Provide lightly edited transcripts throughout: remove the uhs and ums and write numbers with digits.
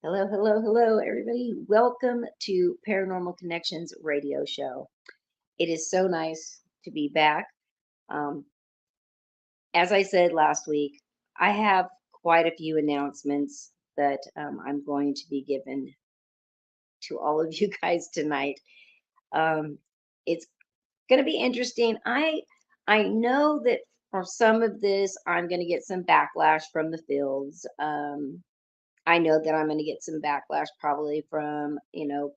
Hello, hello, hello, everybody. Welcome to Paranormal Connections radio show. It is so nice to be back. Um, as I said last week, I have quite a few announcements that I'm going to be giving to all of you guys tonight. Um, it's going to be interesting. I know that for some of this, I'm going to get some backlash from the fields. I know that I'm going to get some backlash probably from,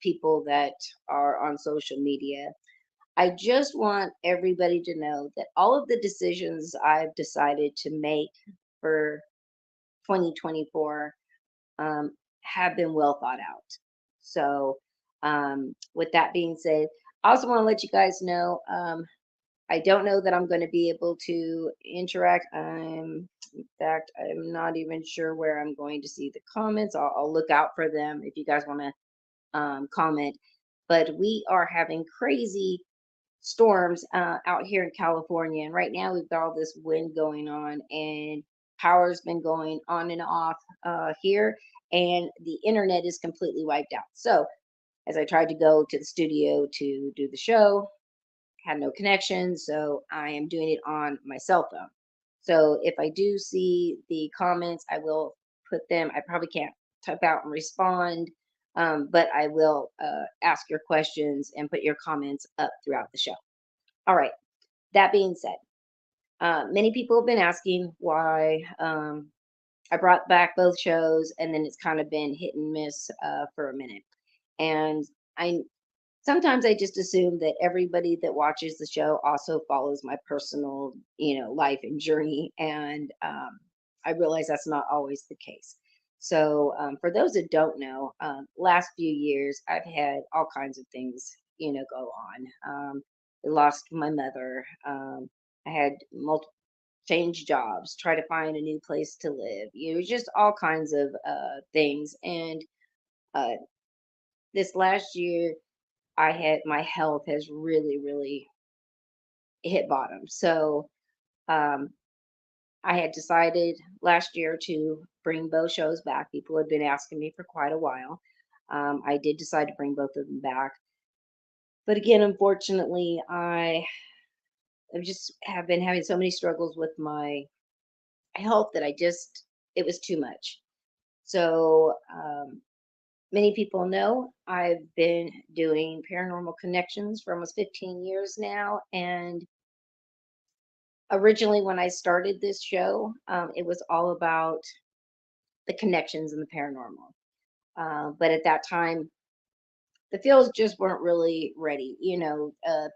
people that are on social media. I just want everybody to know that all of the decisions I've decided to make for 2024 have been well thought out. So, with that being said, I also want to let you guys know I don't know that I'm going to be able to interact. In fact, I'm not even sure where I'm going to see the comments. I'll look out for them if you guys want to comment. But we are having crazy storms out here in California, and right now we've got all this wind going on, and power's been going on and off here, and the internet is completely wiped out. So, as I tried to go to the studio to do the show, had no connection, so I am doing it on my cell phone. So if I do see the comments, I will put them. I probably can't type out and respond, but I will ask your questions and put your comments up throughout the show. All right. That being said, many people have been asking why I brought back both shows, and then it's kind of been hit and miss for a minute. And I sometimes I just assume that everybody that watches the show also follows my personal, life and journey, and I realize that's not always the case. So, for those that don't know, last few years I've had all kinds of things, go on. I lost my mother. I had multiple change jobs, try to find a new place to live. Just all kinds of things. And uh, this last year I had my health has really, really hit bottom. So um, I had decided last year to bring both shows back. People had been asking me for quite a while. I did decide to bring both of them back. But again, unfortunately, I just have been having so many struggles with my health that it was too much. So many people know I've been doing paranormal connections for almost 15 years now. And originally when I started this show, it was all about the connections and the paranormal. But at that time, the fields just weren't really ready.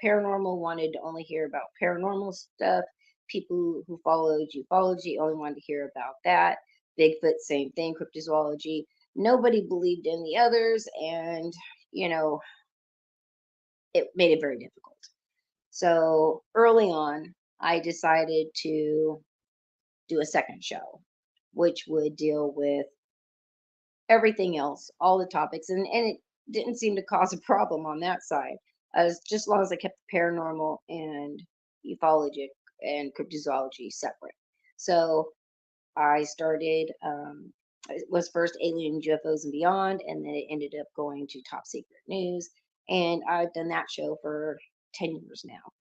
Paranormal wanted to only hear about paranormal stuff. People who followed ufology only wanted to hear about that. Bigfoot, same thing. Cryptozoology. Nobody believed in the others, and you know, it made it very difficult. So early on, I decided to do a second show, which would deal with everything else, all the topics, and it didn't seem to cause a problem on that side, as just as long as I kept the paranormal and ufology and cryptozoology separate. So I started. It was first Alien UFOs and Beyond, and then it ended up going to Top Secret News, and I've done that show for 10 years now.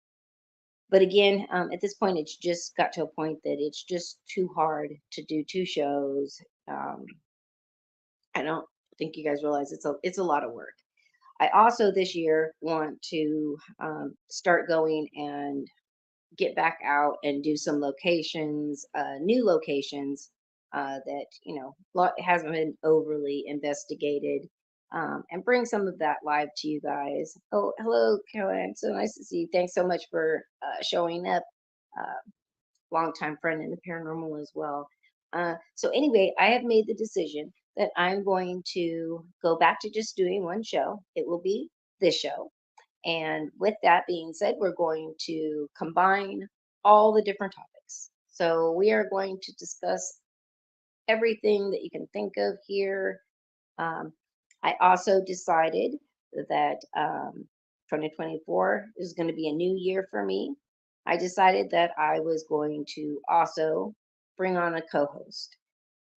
But again, at this point, it's just got to a point that it's just too hard to do two shows. Um, I don't think you guys realize it's a lot of work. I also this year want to start going and get back out and do some locations, new locations that hasn't been overly investigated, and bring some of that live to you guys. Oh, hello, Caroline. So nice to see you. Thanks so much for showing up. Uh, Longtime friend in the paranormal as well. So anyway, I have made the decision that I'm going to go back to just doing one show. It will be this show. And with that being said, we're going to combine all the different topics. So we are going to discuss everything that you can think of here. Um, I also decided that 2024 is going to be a new year for me. I decided that I was going to also bring on a co host.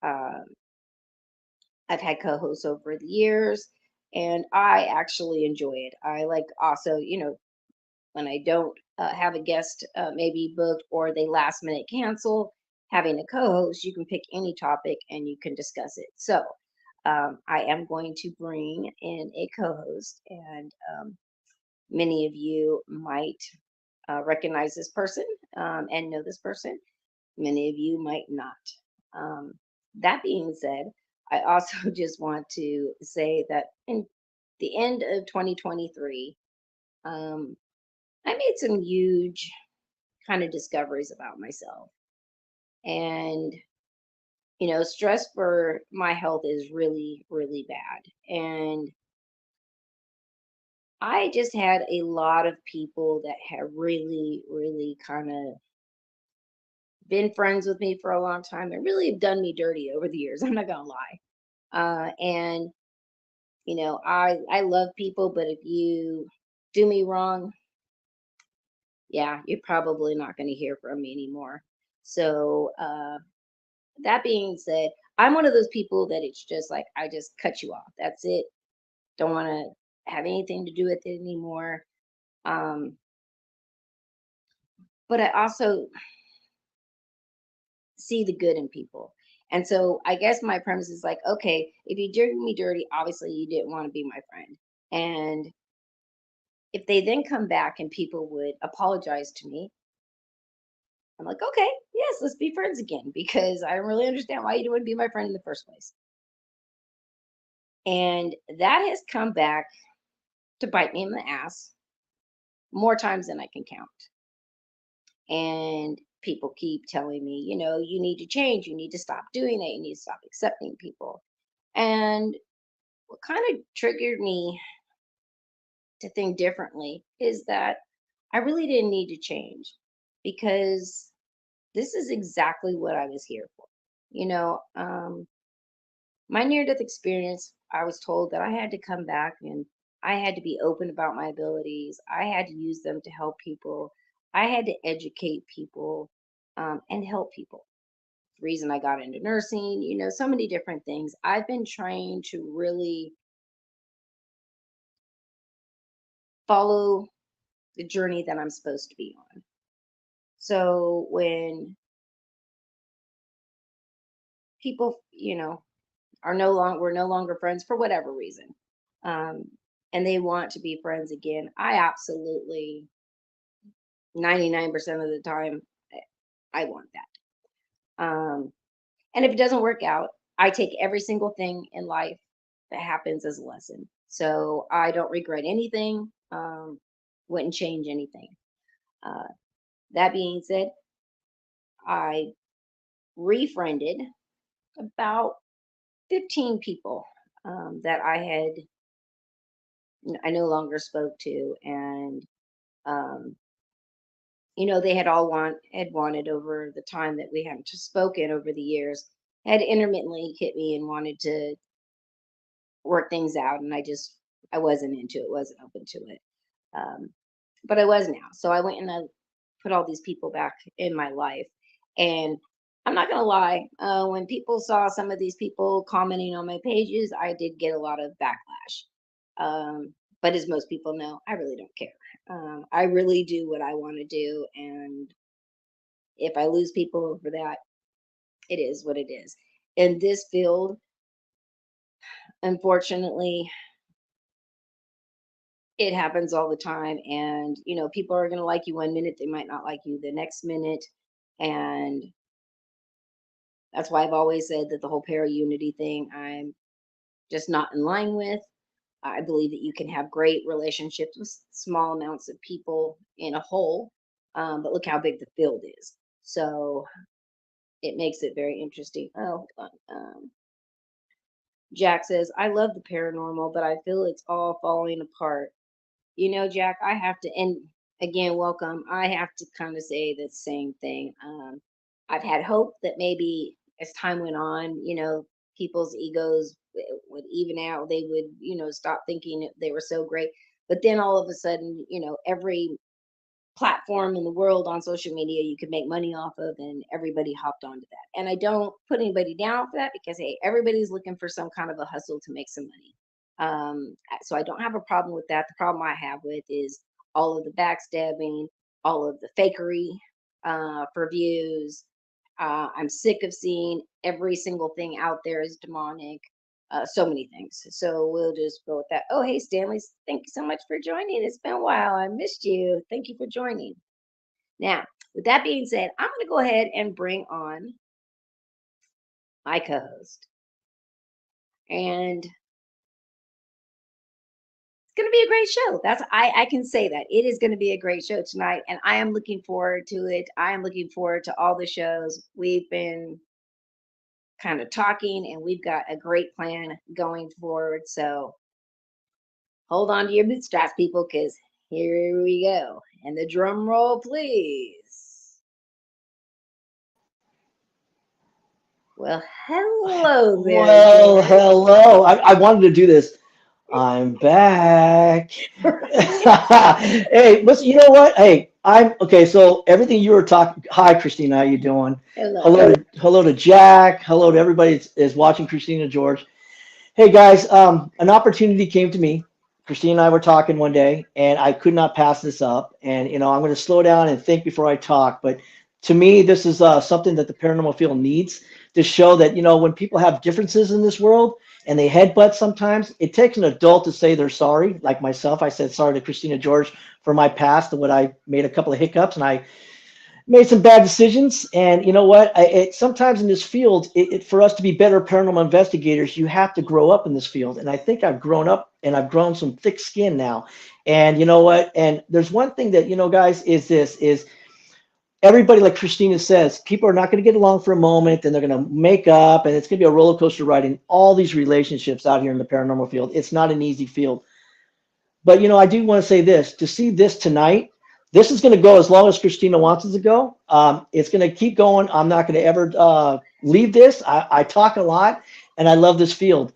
Um, I've had co-hosts over the years, and I actually enjoy it. I like also, when I don't have a guest maybe booked or they last minute cancel, having a co-host, you can pick any topic and you can discuss it. So I am going to bring in a co-host, and many of you might recognize this person and know this person. Many of you might not. Um, that being said, I also just want to say that in the end of 2023, um, I made some huge kind of discoveries about myself. And, stress for my health is really, really bad. And I just had a lot of people that have really, really kind of been friends with me for a long time and really have done me dirty over the years. I'm not going to lie. And I love people, but if you do me wrong, yeah, you're probably not going to hear from me anymore. So that being said, I'm one of those people that it's just like I just cut you off. That's it. Don't want to have anything to do with it anymore. Um, but I also see the good in people. And so I guess my premise is like, okay, if you did me dirty, obviously you didn't want to be my friend. And if they then come back and people would apologize to me, I'm like, okay, yes, let's be friends again because I don't really understand why you didn't want to be my friend in the first place. And that has come back to bite me in the ass more times than I can count. And people keep telling me, you need to change, you need to stop doing it, you need to stop accepting people. And what kind of triggered me to think differently is that I really didn't need to change because this is exactly what I was here for. My near death experience, I was told that I had to come back and I had to be open about my abilities. I had to use them to help people. I had to educate people and help people. The reason I got into nursing, so many different things. I've been trying to really follow the journey that I'm supposed to be on. So when people, are no longer we're no longer friends for whatever reason, um, and they want to be friends again, I absolutely 99% of the time I want that. And if it doesn't work out, I take every single thing in life that happens as a lesson. So I don't regret anything. Wouldn't change anything. Uh, that being said, I refriended about 15 people that I no longer spoke to, and um, they had all wanted over the time that we hadn't spoken over the years, had intermittently hit me and wanted to work things out, and I wasn't into it, wasn't open to it. Um, but I was now. So I went and I put all these people back in my life. And I'm not gonna lie, when people saw some of these people commenting on my pages, I did get a lot of backlash. But as most people know, I really don't care. I really do what I want to do, and if I lose people over that, it is what it is. In this field, unfortunately, it happens all the time. And, people are going to like you one minute, they might not like you the next minute. And that's why I've always said that the whole para unity thing, I'm just not in line with. I believe that you can have great relationships with small amounts of people in a whole, but look how big the field is. So it makes it very interesting. Oh, Jack says, I love the paranormal, but I feel it's all falling apart. Jack, I have to, and again, welcome. I have to kind of say the same thing. I've had hope that maybe as time went on, people's egos would even out. They would, stop thinking that they were so great. But then all of a sudden, every platform in the world on social media you could make money off of, and everybody hopped onto that. And I don't put anybody down for that, because hey, everybody's looking for some kind of a hustle to make some money. So I don't have a problem with that. The problem I have with is all of the backstabbing, all of the fakery for views. I'm sick of seeing every single thing out there is demonic. So many things. So we'll just go with that. Oh, hey, Stanley, thank you so much for joining. It's been a while. I missed you. Thank you for joining. Now, with that being said, I'm going to go ahead and bring on my co host. And it's going to be a great show. I can say that. It is going to be a great show tonight. And I am looking forward to it. I am looking forward to all the shows. We've been kind of talking, and we've got a great plan going forward. So hold on to your bootstraps, people, because here we go. And the drum roll, please. Well, hello there. Well, George. hello. I wanted to do this. I'm back. Hey, listen, you know what? Hey, I'm okay. So everything you were talking. Hi, Christina. How you doing? Hello. Hello to Jack. Hello to everybody that's watching. Christina, George. Hey guys, an opportunity came to me. Christine and I were talking one day, and I could not pass this up. And I'm going to slow down and think before I talk. But to me, this is something that the paranormal field needs to show that when people have differences in this world and they headbutt sometimes, it takes an adult to say they're sorry. Like myself, I said sorry to Christina George for my past and what I made a couple of hiccups, and I made some bad decisions. And you know what? Sometimes in this field, for us to be better paranormal investigators, you have to grow up in this field. And I think I've grown up, and I've grown some thick skin now. And you know what? And there's one thing that, guys, is everybody, like Christina says, people are not going to get along for a moment, and they're going to make up, and it's going to be a roller coaster ride in all these relationships out here in the paranormal field. It's not an easy field. But I do want to say this: to see this tonight, this is going to go as long as Christina wants it to go. It's going to keep going. I'm not going to ever leave this. I talk a lot, and I love this field.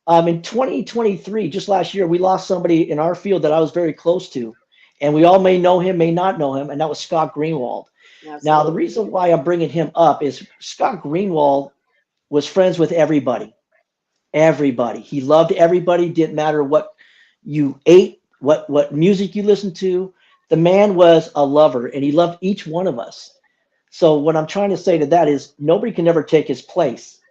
In 2023, just last year, we lost somebody in our field that I was very close to, and we all may know him, may not know him, and that was Scott Greenwald. Absolutely. Now, the reason why I'm bringing him up is Scott Greenwald was friends with everybody. Everybody. He loved everybody. Didn't matter what you ate, what music you listened to. The man was a lover, and he loved each one of us. So what I'm trying to say to that is nobody can ever take his place.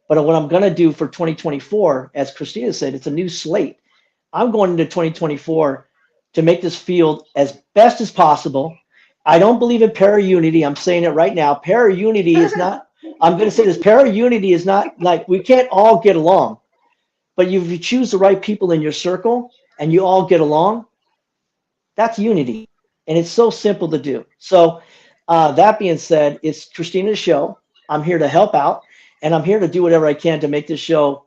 But what I'm going to do for 2024, as Christina said, it's a new slate. I'm going into 2024 to make this field as best as possible. I don't believe in para-unity. I'm saying it right now. Para-unity is not, I'm going to say this, para-unity is not like we can't all get along. But if you choose the right people in your circle and you all get along, that's unity. And it's so simple to do. So that being said, it's Christina's show. I'm here to help out, and I'm here to do whatever I can to make this show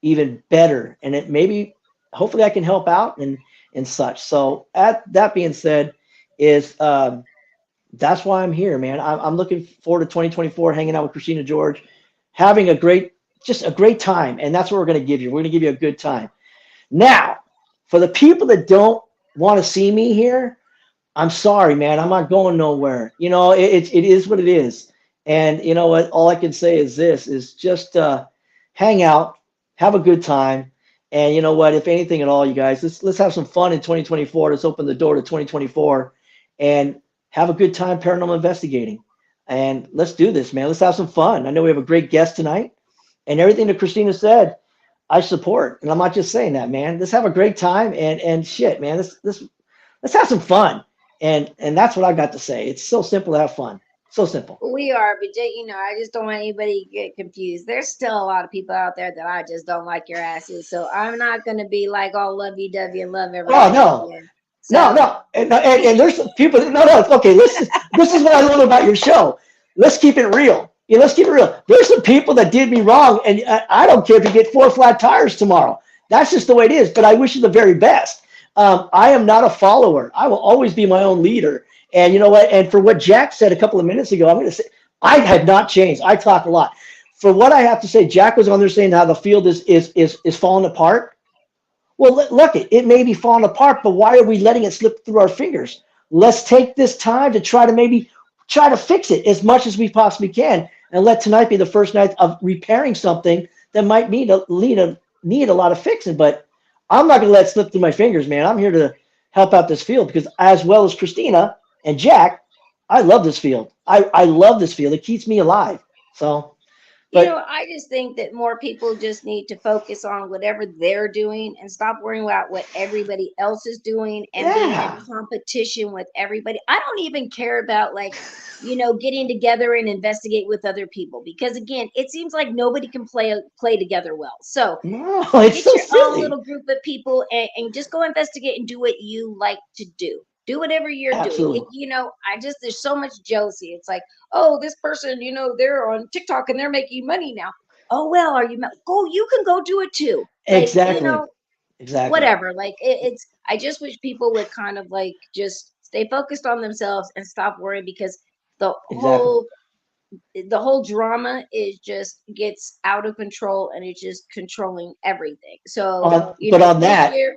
even better. And it maybe, hopefully I can help out and such. So that being said, is that's why I'm here, man. I'm looking forward to 2024, hanging out with Christina George, having just a great time. And that's what we're going to give you. We're going to give you a good time. Now, for the people that don't want to see me here, I'm sorry, man. I'm not going nowhere. It is what it is. And you know what? All I can say is this: is just hang out, have a good time, and you know what? If anything at all, you guys, let's have some fun in 2024. Let's open the door to 2024, and have a good time paranormal investigating. And let's do this, man. Let's have some fun. I know we have a great guest tonight, and everything that Christina said, I support. And I'm not just saying that, man. Let's have a great time and shit, man. Let's have some fun. And that's what I got to say. It's so simple to have fun. So simple. We are, but I just don't want anybody to get confused. There's still a lot of people out there that I just don't like your asses. So I'm not going to be like all lovey-dovey and love everybody. Oh, no. Again. No. And there's some people, no. Okay, this is what I love about your show. Let's keep it real. Yeah, let's keep it real. There's some people that did me wrong, and I don't care if you get 4 flat tires tomorrow. That's just the way it is, but I wish you the very best. I am not a follower. I will always be my own leader. And you know what? And for what Jack said a couple of minutes ago, I'm going to say I have not changed. I talk a lot. For what I have to say, Jack was on there saying how the field is falling apart. Well, look, it may be falling apart, but why are we letting it slip through our fingers? let's take this time to try to maybe try to fix it as much as we possibly can, and let tonight be the first night of repairing something that might need a lot of fixing. But I'm not going to let it slip through my fingers, man. I'm here to help out this field because, as well as Christina and Jack, I love this field. I love this field. It keeps me alive. So, but I just think that more people just need to focus on whatever they're doing and stop worrying about what everybody else is doing and being in yeah, competition with everybody. I don't even care about like, getting together and investigate with other people because again, it seems like nobody can play together well. So no, it's get so your own silly. little group of people and just go investigate and do what you like to do. Do whatever you're doing. Absolutely, I just there's so much jealousy. It's like, oh, this person, they're on TikTok and they're making money now. Oh well, are you go? You can go do it too. Like, exactly, exactly, whatever. Like it's. I just wish people would kind of like just stay focused on themselves and stop worrying because the exactly. whole the whole drama is just gets out of control and it's just controlling everything. So, But on this that, year,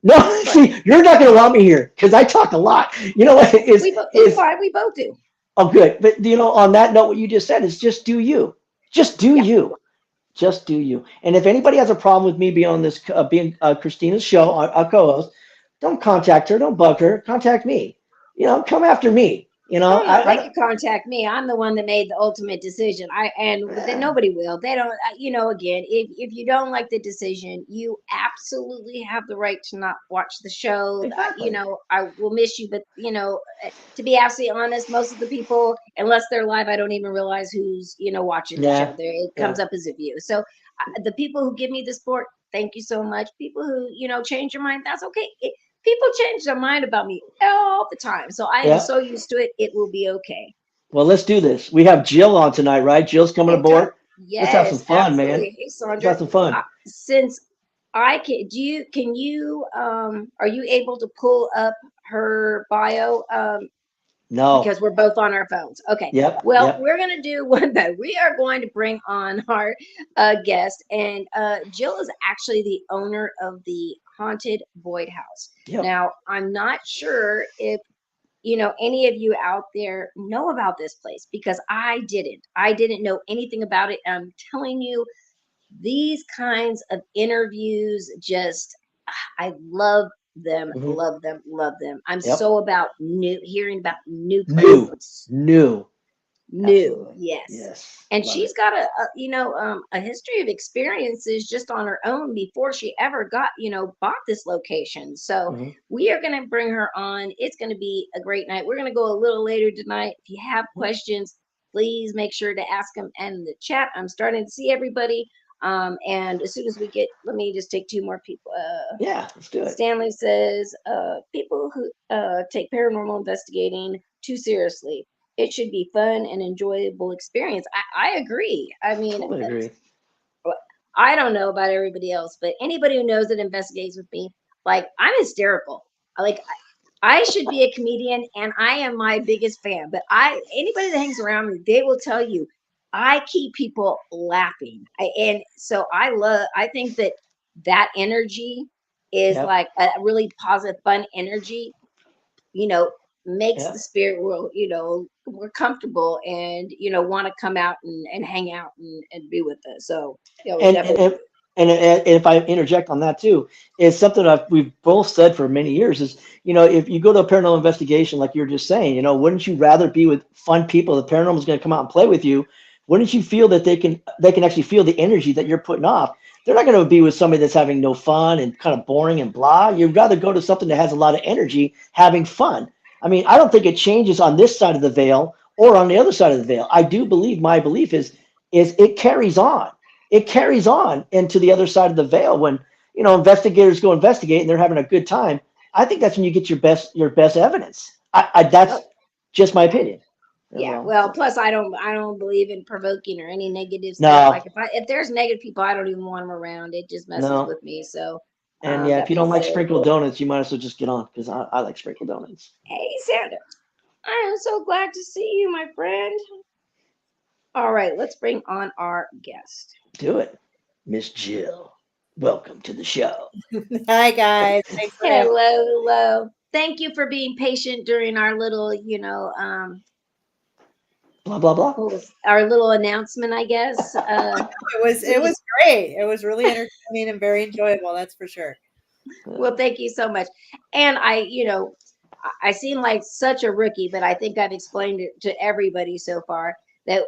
no, go ahead. see, you're not going to want me here because I talk a lot. You know what It's is fine. We both do. oh good, but on that note, what you just said is just do you, just do Yeah. you. Just do you. And if anybody has a problem with me being on this, being Christina's show, our co-host, don't contact her. Don't bug her. Contact me. Come after me. Oh no, I they don't. can contact me. I'm the one that made the ultimate decision. Then Yeah, nobody will. They don't. Again, if you don't like the decision, you absolutely have the right to not watch the show. exactly. I will miss you, but to be absolutely honest, most of the people, unless they're live, I don't even realize who's watching the show. Yeah, There, it yeah. comes up as a view. So the people who give me the support, thank you so much. People who change your mind, that's okay. People change their mind about me all the time. So I am Yeah. so used to it. It will be okay. Well, let's do this. We have Jill on tonight, right? Jill's coming Hey, Doc. aboard. Let's have some Yes, fun, man. absolutely. Hey, Let's Sandra. have some fun. Since I can you, are you able to pull up her bio? No. Because we're both on our phones. Okay. Yep. Well, Yep. we're going to do one that we are going to bring on our guest. And Jill is actually the owner of the Haunted Boyd House. Yep. Now, I'm not sure if any of you out there know about this place because I didn't know anything about it. I'm telling you, these kinds of interviews just I Hmm. love them, love them. I'm Yep. so about hearing about new New. places. New. New, Absolutely. yes. Yes. And Love she's it. got a history of experiences just on her own before she ever got bought this location. So Hmm. we are going to bring her on. It's going to be a great night. We're going to go a little later tonight. If you have questions, please make sure to ask them in the chat. I'm starting to see everybody. And as soon as we get, let me just take two more people. Yeah. Let's do it. Stanley says, people who take paranormal investigating too seriously. It should be fun and enjoyable experience. I agree. I mean, Totally agree. I don't know about everybody else, but anybody who knows that investigates with me, like I'm hysterical. Like I should be a comedian and I am my biggest fan. But anybody that hangs around me, they will tell you I keep people laughing. And so I think that energy is Yep. like a really positive, fun energy, you know, makes the Yep. spirit world, more comfortable and, want to come out and hang out and be with us. So, And and definitely. and, and if I interject on that too, is something we've both said for many years is, if you go to a paranormal investigation, like you're just saying, wouldn't you rather be with fun people? The paranormal is going to come out and play with you. Wouldn't you feel that they can actually feel the energy that you're putting off? They're not going to be with somebody that's having no fun and kind of boring and blah. You'd rather go to something that has a lot of energy, having fun. I mean, I don't think it changes on this side of the veil or on the other side of the veil. I do believe my belief is it carries on. It carries on into the other side of the veil when investigators go investigate and they're having a good time. I think that's when you get your best evidence. That's Oh, just my yeah. opinion. Yeah. Well, Well, plus I don't believe in provoking or any negative stuff. no, Like if there's negative people, I don't even want them around. It just messes no, with me. So, and yeah, if that you being don't like said, sprinkled donuts, you might as well just get on because I like sprinkled donuts. hey, Sandra, I am so glad to see you, my friend. All right, let's bring on our guest. Do it, Miss Jill. Welcome to the show. Hi guys, thanks for having Hello, hello. thank you for being patient during our little, Blah blah blah. what was our little announcement, I guess. It We was great. It was really entertaining and very enjoyable, that's for sure. Well, thank you so much. And I seem like such a rookie, but I think I've explained it to everybody so far that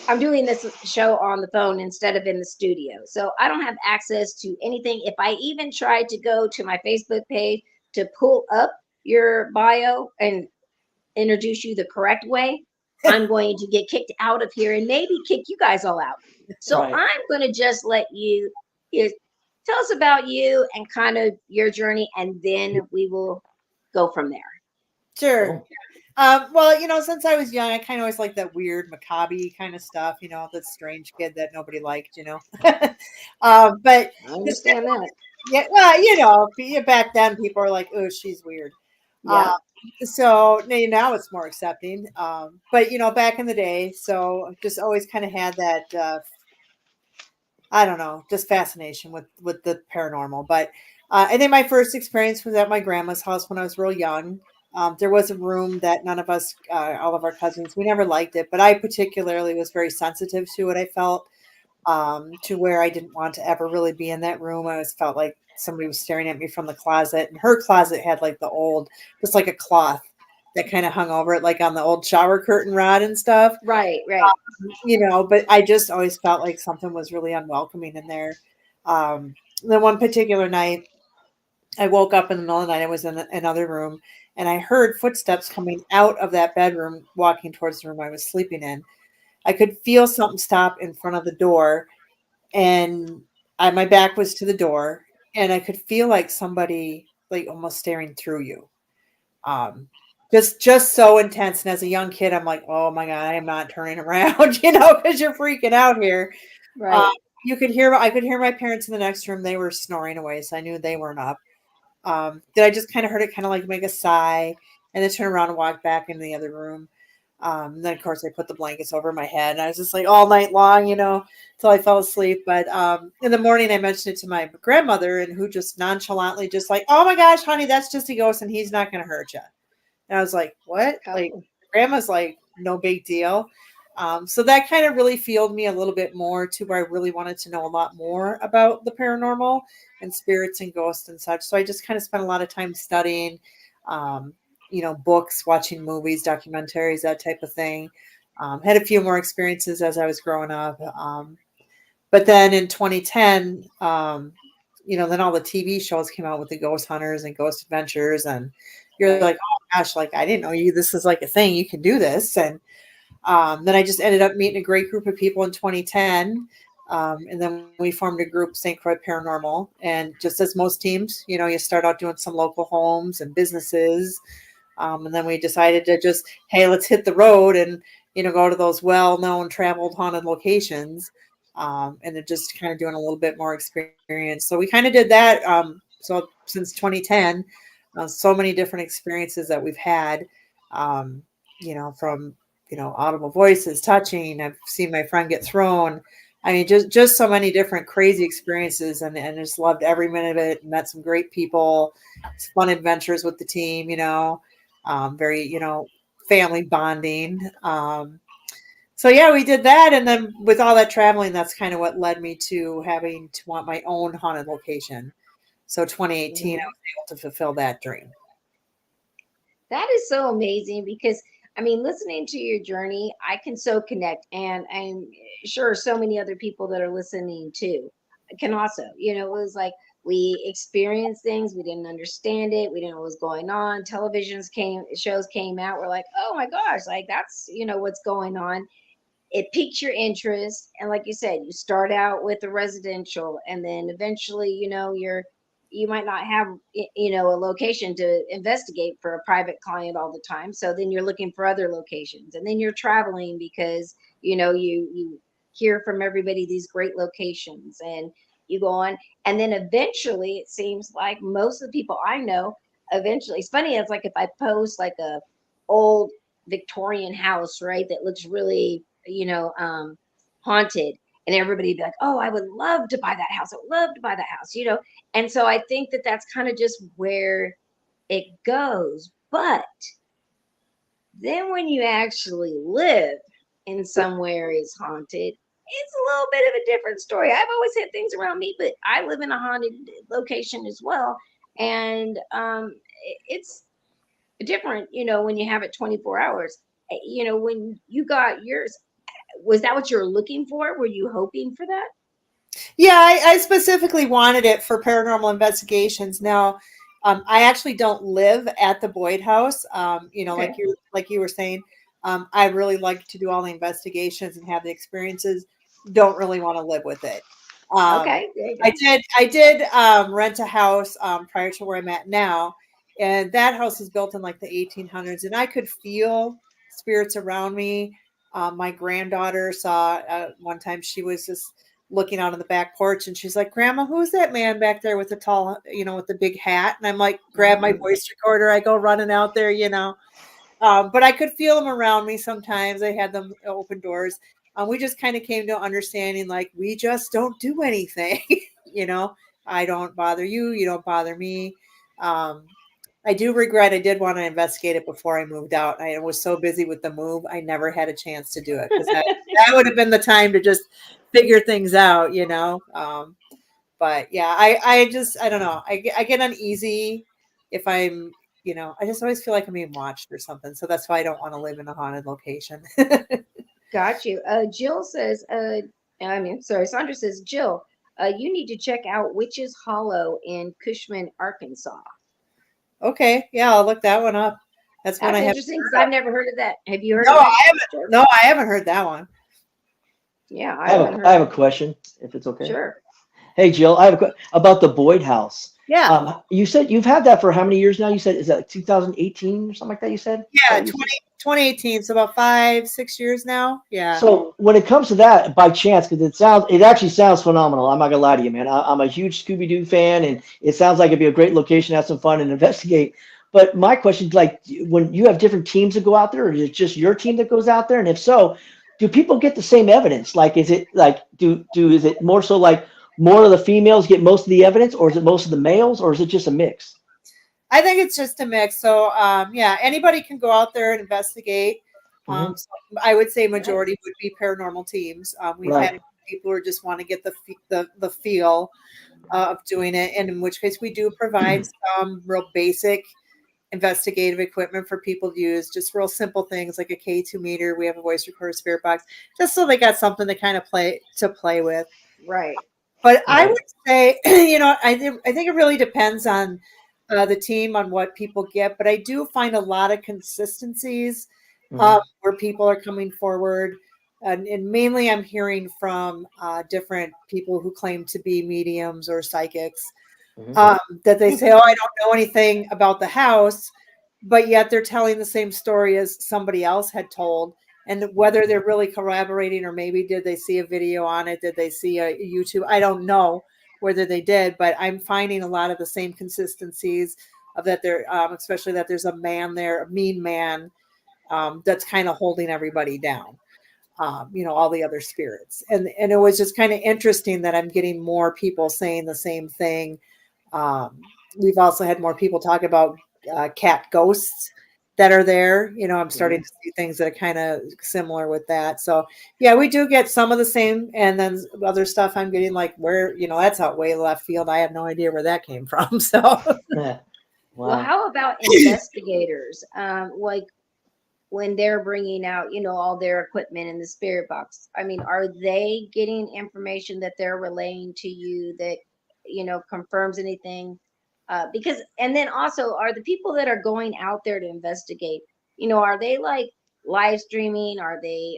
I'm doing this show on the phone instead of in the studio. So I don't have access to anything. If I even tried to go to my Facebook page to pull up your bio and introduce you the correct way, I'm going to get kicked out of here and maybe kick you guys all out. So Right. I'm going to just let you tell us about you and kind of your journey, and then we will go from there. Sure. Cool. Well, since I was young, I kind of always liked that weird macabre kind of stuff, that strange kid that nobody liked. But I just understand that. yeah, well, back then people are like, "Oh, she's weird." Um, Yeah. so now it's more accepting. But back in the day, so just always kind of had that I don't know, just fascination with the paranormal. But I think my first experience was at my grandma's house when I was real young. There was a room that none of us, all of our cousins, we never liked it, but I particularly was very sensitive to it. I felt to where I didn't want to ever really be in that room. I always felt like somebody was staring at me from the closet, and her closet had like the old, just like a cloth that kind of hung over it, like on the old shower curtain rod and stuff. Right, right. But I just always felt like something was really unwelcoming in there. Then one particular night, I woke up in the middle of the night. I was in another room, and I heard footsteps coming out of that bedroom, walking towards the room I was sleeping in. I could feel something stop in front of the door, and my back was to the door, and I could feel like somebody like almost staring through you. Um, just so intense. And as a young kid, I'm like, oh my god, I am not turning around, because you're freaking out here. Uh, Right. I could hear my parents in the next room. They were snoring away, so I knew they weren't up. Then I just kind of heard it kind of like make a sigh, and then turn around and walk back into the other room. Then of course I put the blankets over my head, and I was just like all night long, till I fell asleep. But in the morning, I mentioned it to my grandmother, and who just nonchalantly, just like, "Oh my gosh, honey, that's just a ghost, and he's not going to hurt you." And I was like, "What?" Like, Oh, grandma's like, "No big deal." So that kind of really fueled me a little bit more to where I really wanted to know a lot more about the paranormal and spirits and ghosts and such. So I just kind of spent a lot of time studying, um, books, watching movies, documentaries, that type of thing. Had a few more experiences as I was growing up. But then in 2010, then all the TV shows came out with the ghost hunters and ghost adventures. And you're like, right. oh gosh, like I didn't know this is like a thing. You can do this. And then I just ended up meeting a great group of people in 2010. And then we formed a group, St. Croix Paranormal. And just as most teams, you start out doing some local homes and businesses. And then we decided to just, hey, let's hit the road and, go to those well-known traveled haunted locations. And then just kind of doing a little bit more experience. So we kind of did that. So since 2010, so many different experiences that we've had, from, audible voices, touching. I've seen my friend get thrown. I mean, just so many different crazy experiences, and just loved every minute of it. Met some great people, fun adventures with the team. Very family bonding. So yeah, we did that, and then with all that traveling, that's kind of what led me to having to want my own haunted location. So 2018, I Mhm. was able to fulfill that dream. That is so amazing because I mean, listening to your journey, I can so connect, and I'm sure so many other people that are listening too can also. It was like we experienced things, we didn't understand it, we didn't know what was going on. Shows came out, we're like, oh my gosh, like that's what's going on. It piques your interest, and like you said, you start out with a residential, and then eventually you might not have a location to investigate for a private client all the time, so then you're looking for other locations, and then you're traveling because you hear from everybody these great locations, and you go on, and then eventually it seems like most of the people I know, eventually it's funny, it's like if I post like a old Victorian house, right, that looks really haunted, and everybody be like, oh, I would love to buy that house, I would love to buy that house. And so I think that that's kind of just where it goes. But then when you actually live in somewhere is haunted, it's a little bit of a different story. I've always had things around me, but I live in a haunted location as well. And it's different, when you have it 24 hours. When you got yours, was that what you were looking for? Were you hoping for that? Yeah, I specifically wanted it for paranormal investigations. Now, I actually don't live at the Boyd House. Okay. Like you were saying, I really like to do all the investigations and have the experiences. Don't really want to live with it. Um, Okay. There you I go. did rent a house prior to where I'm at now, and that house was built in like the 1800s, and I could feel spirits around me. My granddaughter saw one time she was just looking out on the back porch and she's like, Grandma, who's that man back there with the tall, with the big hat? And I'm like, grab my Mhm. voice recorder. I go running out there, but I could feel them around me sometimes. I had them open doors. We just kind of came to understanding like we just don't do anything, you know. I don't bother you, you don't bother me. Um, I do regret I did want to investigate it before I moved out. I was so busy with the move, I never had a chance to do it because that would have been the time to just figure things out. But yeah, I don't know. I get uneasy if I just always feel like I'm being watched or something. So that's why I don't want to live in a haunted location. Got you. Jill says, sorry, Sandra says, Jill, you need to check out Witches Hollow in Cushman, Arkansas. Okay, yeah, I'll look that one up. That's one I That's haven't interesting because heard I've of. never heard of that. Have you heard No, of that, I haven't. Joe? No, I haven't heard that one. Yeah, I haven't I heard have of a it. question, if it's okay. Sure. Hey, Jill, I have about the Boyd House. Yeah, You said you've had that for how many years now? You said, is that 2018 or something like that? You said? Is that yeah, what you said? 2018, so about 5, 6 years now. Yeah. So when it comes to that, by chance, because it actually sounds phenomenal. I'm not gonna lie to you, man. I'm a huge Scooby Doo fan, and it sounds like it'd be a great location, to have some fun and investigate. But my question is, like, when you have different teams that go out there, or is it just your team that goes out there? And if so, do people get the same evidence? Like, is it like is it more so like more of the females get most of the evidence, or is it most of the males, or is it just a mix? I think it's just a mix. So, yeah, anybody can go out there and investigate. Hmm. So I would say Right. majority would be paranormal teams. We've had Right. people who just want to get the feel of doing it, and in which case we do provide some real basic investigative equipment for people to use. Just real simple things like a K2 meter. We have a voice recorder, spirit box, just so they got something to kind of play with. Right. But I Right. would say, I think it really depends on the team on what people get. But I do find a lot of consistencies Hmm. where people are coming forward. And mainly I'm hearing from different people who claim to be mediums or psychics Hmm. that they say, oh, I don't know anything about the house, but yet they're telling the same story as somebody else had told. And whether they're really collaborating or maybe did they see a video on it? Did they see a YouTube? I don't know whether they did, but I'm finding a lot of the same consistencies of that there, especially that there's a man there, a mean man that's kind of holding everybody down. All the other spirits, and it was just kind of interesting that I'm getting more people saying the same thing. We've also had more people talk about cat ghosts that are there. I'm Hmm. starting to see things that are kind of similar with that. So yeah, we do get some of the same, and then other stuff I'm getting like where that's out way left field. I have no idea where that came from. So Well, Wow. how about investigators? Like when they're bringing out, all their equipment in the spirit box. I mean, are they getting information that they're relaying to you that, confirms anything? Because, and then also, are the people that are going out there to investigate, are they like live streaming? Are they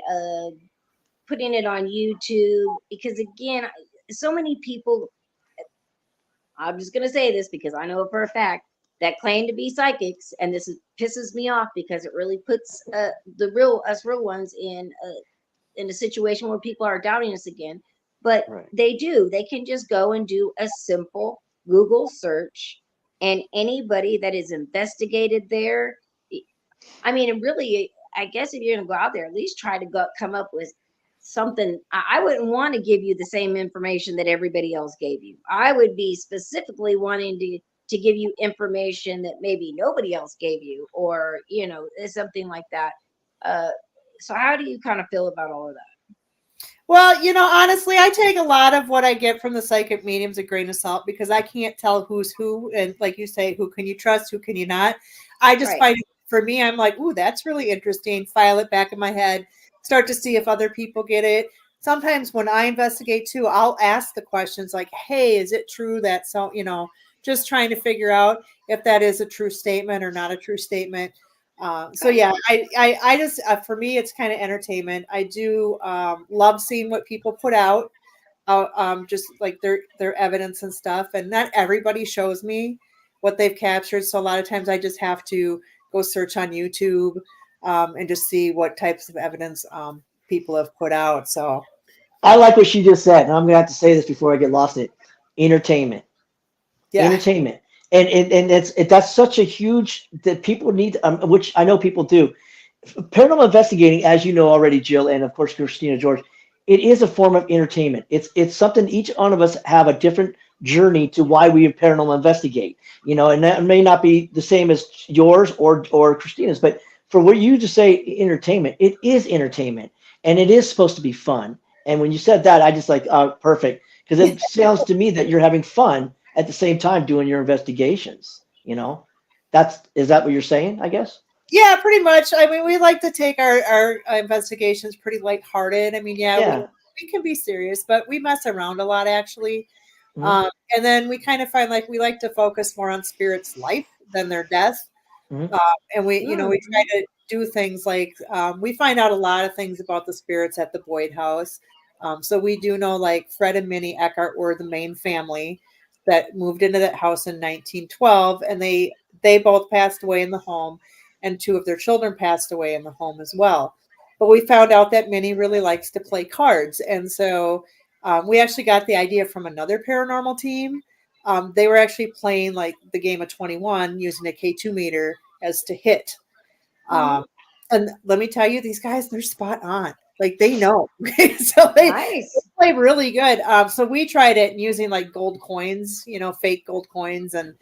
putting it on YouTube? Because again, so many people, I'm just going to say this because I know for a fact that claim to be psychics, and pisses me off because it really puts us real ones in a situation where people are doubting us again. But Right. they can just go and do a simple Google search, and anybody that is investigated there, I mean, really, I guess if you're gonna go out there, at least try to come up with something. I wouldn't want to give you the same information that everybody else gave you. I would be specifically wanting to give you information that maybe nobody else gave you, or something like that. Uh, so how do you kind of feel about all of that? Well, honestly, I take a lot of what I get from the psychic mediums a grain of salt because I can't tell who's who. And like you say, who can you trust? Who can you not? I just Right. find it, for me, I'm like, ooh, that's really interesting. File it back in my head, start to see if other people get it. Sometimes when I investigate too, I'll ask the questions like, hey, is it true that so, just trying to figure out if that is a true statement or not a true statement. So Okay. yeah, I just for me it's kind of entertainment. I do love seeing what people put out, just like their evidence and stuff. And not everybody shows me what they've captured, so a lot of times I just have to go search on YouTube and just see what types of evidence people have put out. So I like what she just said, and I'm gonna have to say this before I get lost in it. Entertainment. yeah, Entertainment. And that's such a huge that people need, which I know people do. Paranormal investigating, as you know already, Jill, and of course Christina George, it is a form of entertainment. It's something each one of us have a different journey to why we paranormal investigate. And that may not be the same as yours or Christina's, but for what you just say entertainment, it is entertainment, and it is supposed to be fun. And when you said that, I just like, perfect, because it sounds to me that you're having fun at the same time doing your investigations. Is that what you're saying, I guess? yeah, pretty much. I mean, we like to take our investigations pretty lighthearted. I mean, yeah, Yeah. we can be serious, but we mess around a lot actually. Hmm. And then we kind of find like we like to focus more on spirit's life than their death. Hmm. Uh, and we try Mm. to do things like we find out a lot of things about the spirits at the Boyd house. So we do know like Fred and Minnie Eckhart were the main family that moved into that house in 1912, and they both passed away in the home, and two of their children passed away in the home as well. But we found out that Minnie really likes to play cards, and so we actually got the idea from another paranormal team. They were actually playing like the game of 21 using a K2 meter as to hit. Hmm. Um, and let me tell you, these guys, they're spot on. Like they know. So they Nice. play really good. So we tried it using like gold coins, fake gold coins. And,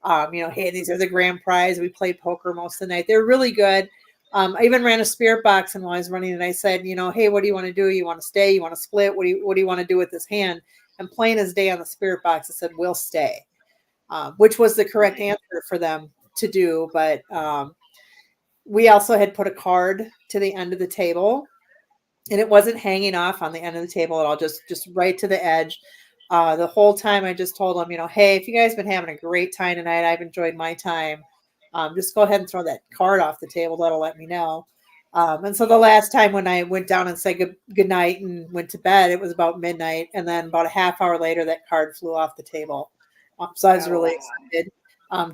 hey, these are the grand prize. We played poker most of the night. They're really good. I even ran a spirit box and while I was running it, I said, hey, what do you want to do? You want to stay? You want to split? What do you want to do with this hand? And plain as day on the spirit box, it said, we'll stay, which was the correct Nice. answer for them to do. But we also had put a card to the end of the table, and it wasn't hanging off on the end of the table at all, just right to the edge. The whole time I just told them, hey, if you guys been having a great time tonight, I've enjoyed my time. Just go ahead and throw that card off the table. That'll let me know. And so the last time when I went down and said good night and went to bed, it was about midnight. And then about a half hour later, that card flew off the table. So I was Oh really wow. excited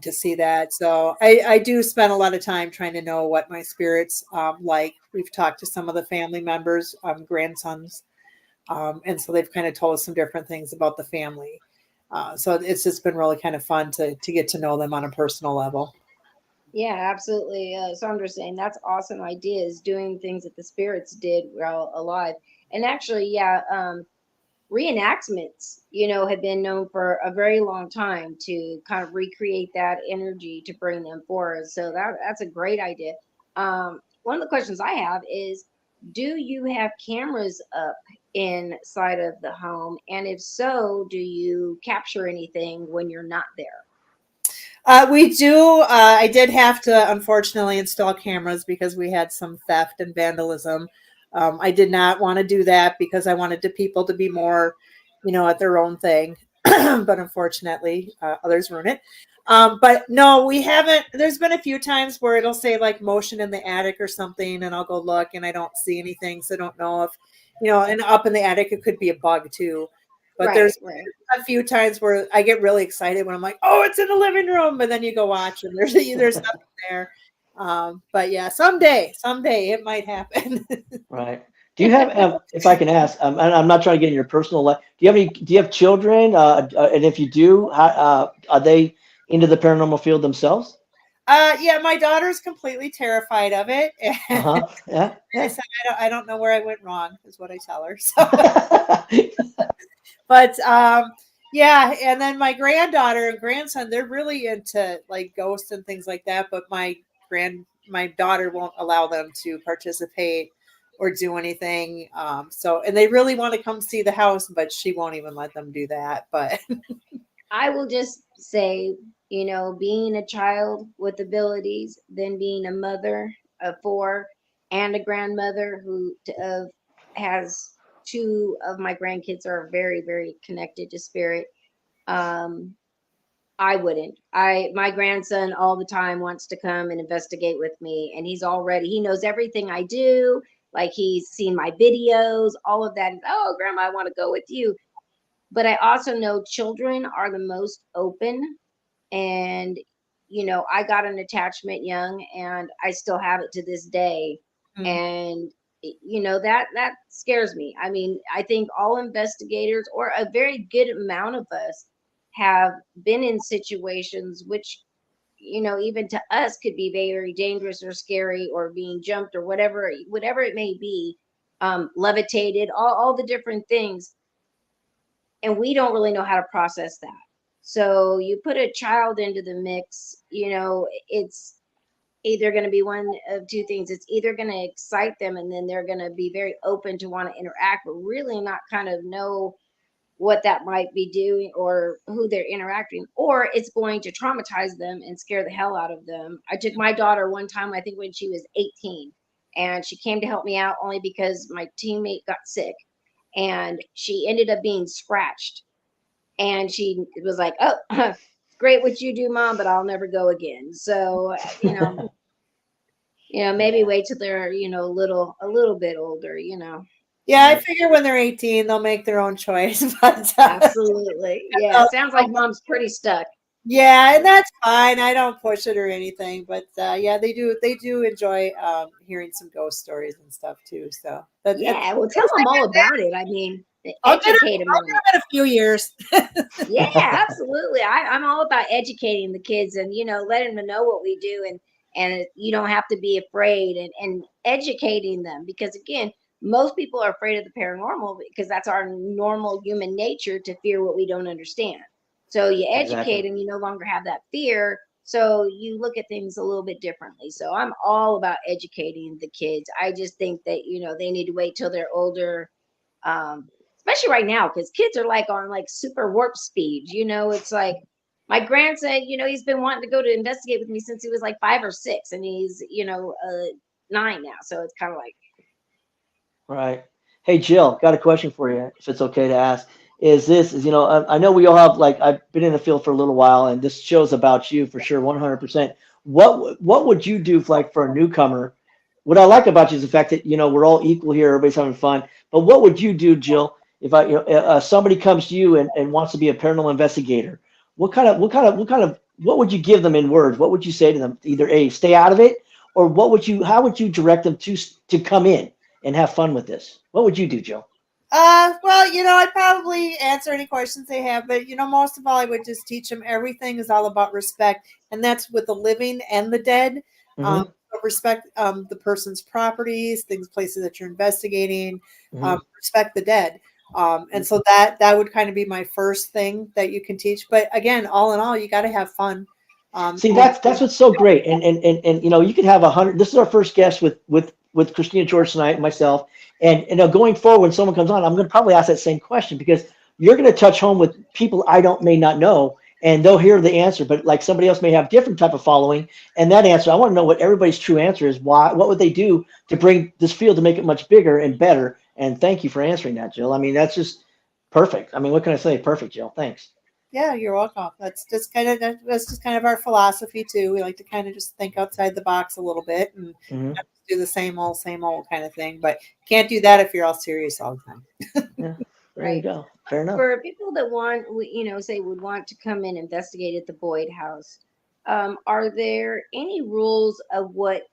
to see that. So I do spend a lot of time trying to know what my spirits like. We've talked to some of the family members, grandsons, and so they've kind of told us some different things about the family. So it's just been really kind of fun to get to know them on a personal level. Yeah, absolutely. Sandra's saying that's awesome ideas, doing things that the spirits did while alive. And actually, yeah, reenactments, have been known for a very long time to kind of recreate that energy to bring them forward. So that's a great idea. One of the questions I have is, do you have cameras up inside of the home? And if so, do you capture anything when you're not there? We do. I did have to, unfortunately, install cameras because we had some theft and vandalism. I did not want to do that because I wanted the people to be more, at their own thing. But unfortunately, others ruin it. But no, we haven't. There's been a few times where it'll say like motion in the attic or something, and I'll go look and I don't see anything. So I don't know if, and up in the attic, it could be a bug too. But Right, there's right. a few times where I get really excited when I'm like, "Oh, it's in the living room," but then you go watch and there's nothing there. But yeah, someday it might happen. Right. Do you have, if I can ask, and I'm not trying to get in your personal life. Do you have children? And if you do, are they into the paranormal field themselves? Yeah, my daughter's completely terrified of it, and Uh-huh. Yeah. I Yeah. said, I don't know where I went wrong, is what I tell her. So, but Yeah, and then my granddaughter and grandson, they're really into like ghosts and things like that, but my daughter won't allow them to participate or do anything. So and they really want to come see the house, but she won't even let them do that. But I will just say, being a child with abilities, then being a mother of four and a grandmother who has two of my grandkids are very, very connected to spirit. Um, I wouldn't. My grandson all the time wants to come and investigate with me, and he knows everything I do. Like he's seen my videos, all of that. Oh, grandma, I want to go with you. But I also know children are the most open, and I got an attachment young, and I still have it to this day. mm, And that scares me. I mean, I think all investigators, or a very good amount of us, have been in situations which even to us could be very dangerous or scary, or being jumped, or whatever it may be, levitated, all the different things, and we don't really know how to process that. So you put a child into the mix, it's either going to be one of two things. It's either going to excite them, and then they're going to be very open to want to interact, but really not kind of know what that might be doing or who they're interacting, or it's going to traumatize them and scare the hell out of them. I took my daughter one time, I think when she was 18, and she came to help me out only because my teammate got sick, and she ended up being scratched, and she was like, "Oh, it's great what you do, mom, but I'll never go again." So, maybe Yeah. wait till they're, a little bit older, yeah, I Right. figure when they're 18, they'll make their own choice. But Absolutely. Yeah. Sounds like mom's pretty stuck. yeah, and that's fine. I don't push it or anything, but yeah, they do enjoy hearing some ghost stories and stuff too. So but at Yeah. Well, the tell least I them all get that. about it. I mean, I'll get it. educate them I'll on it. get it in a few years. Yeah, absolutely. I'm all about educating the kids, and letting them know what we do, and you don't have to be afraid, and educating them, because again, most people are afraid of the paranormal because that's our normal human nature, to fear what we don't understand. So you educate Exactly. them, you no longer have that fear, so you look at things a little bit differently. So I'm all about educating the kids. I just think that they need to wait till they're older, um, especially right now, because kids are like on like super warp speed. It's like my grandson. He's been wanting to go to investigate with me since he was like 5 or 6, and he's 9 now. So it's kind of like, Right. Hey, Jill, got a question for you, if it's okay to ask. I know we all have, like, I've been in the field for a little while, and this show's about you for sure, 100%. What would you do, like, for a newcomer? What I like about you is the fact that, we're all equal here, everybody's having fun. But what would you do, Jill, if somebody comes to you and wants to be a paranormal investigator? What would you give them in words? What would you say to them? Either A, stay out of it, or how would you direct them to come in and have fun with this? What would you do, Joe? Well, I'd probably answer any questions they have, but most of all, I would just teach them everything is all about respect, and that's with the living and the dead. Um, Hmm. respect the person's properties, things, places that you're investigating. Hmm. Respect the dead, and so that would kind of be my first thing that you can teach. But again, all in all, you got to have fun. See, You that's what's so great, and you could have 100. This is our first guest with Christina George tonight and myself, and going forward, when someone comes on, I'm going to probably ask that same question, because you're going to touch home with people I don't may not know, and they'll hear the answer, but like somebody else may have different type of following, and that answer, I want to know what everybody's true answer is. What would they do to bring this field to make it much bigger and better? And thank you for answering that, Jill. I mean, that's just perfect. I mean, what can I say? Perfect, Jill. Thanks. Yeah, you're welcome. That's just kind of our philosophy too. We like to kind of just think outside the box a little bit and Hmm. not just do the same old kind of thing. But can't do that if you're all serious all the time. Yeah, there you right. go. Fair enough. For people that say would want to come and investigate at the Boyd House, are there any rules of what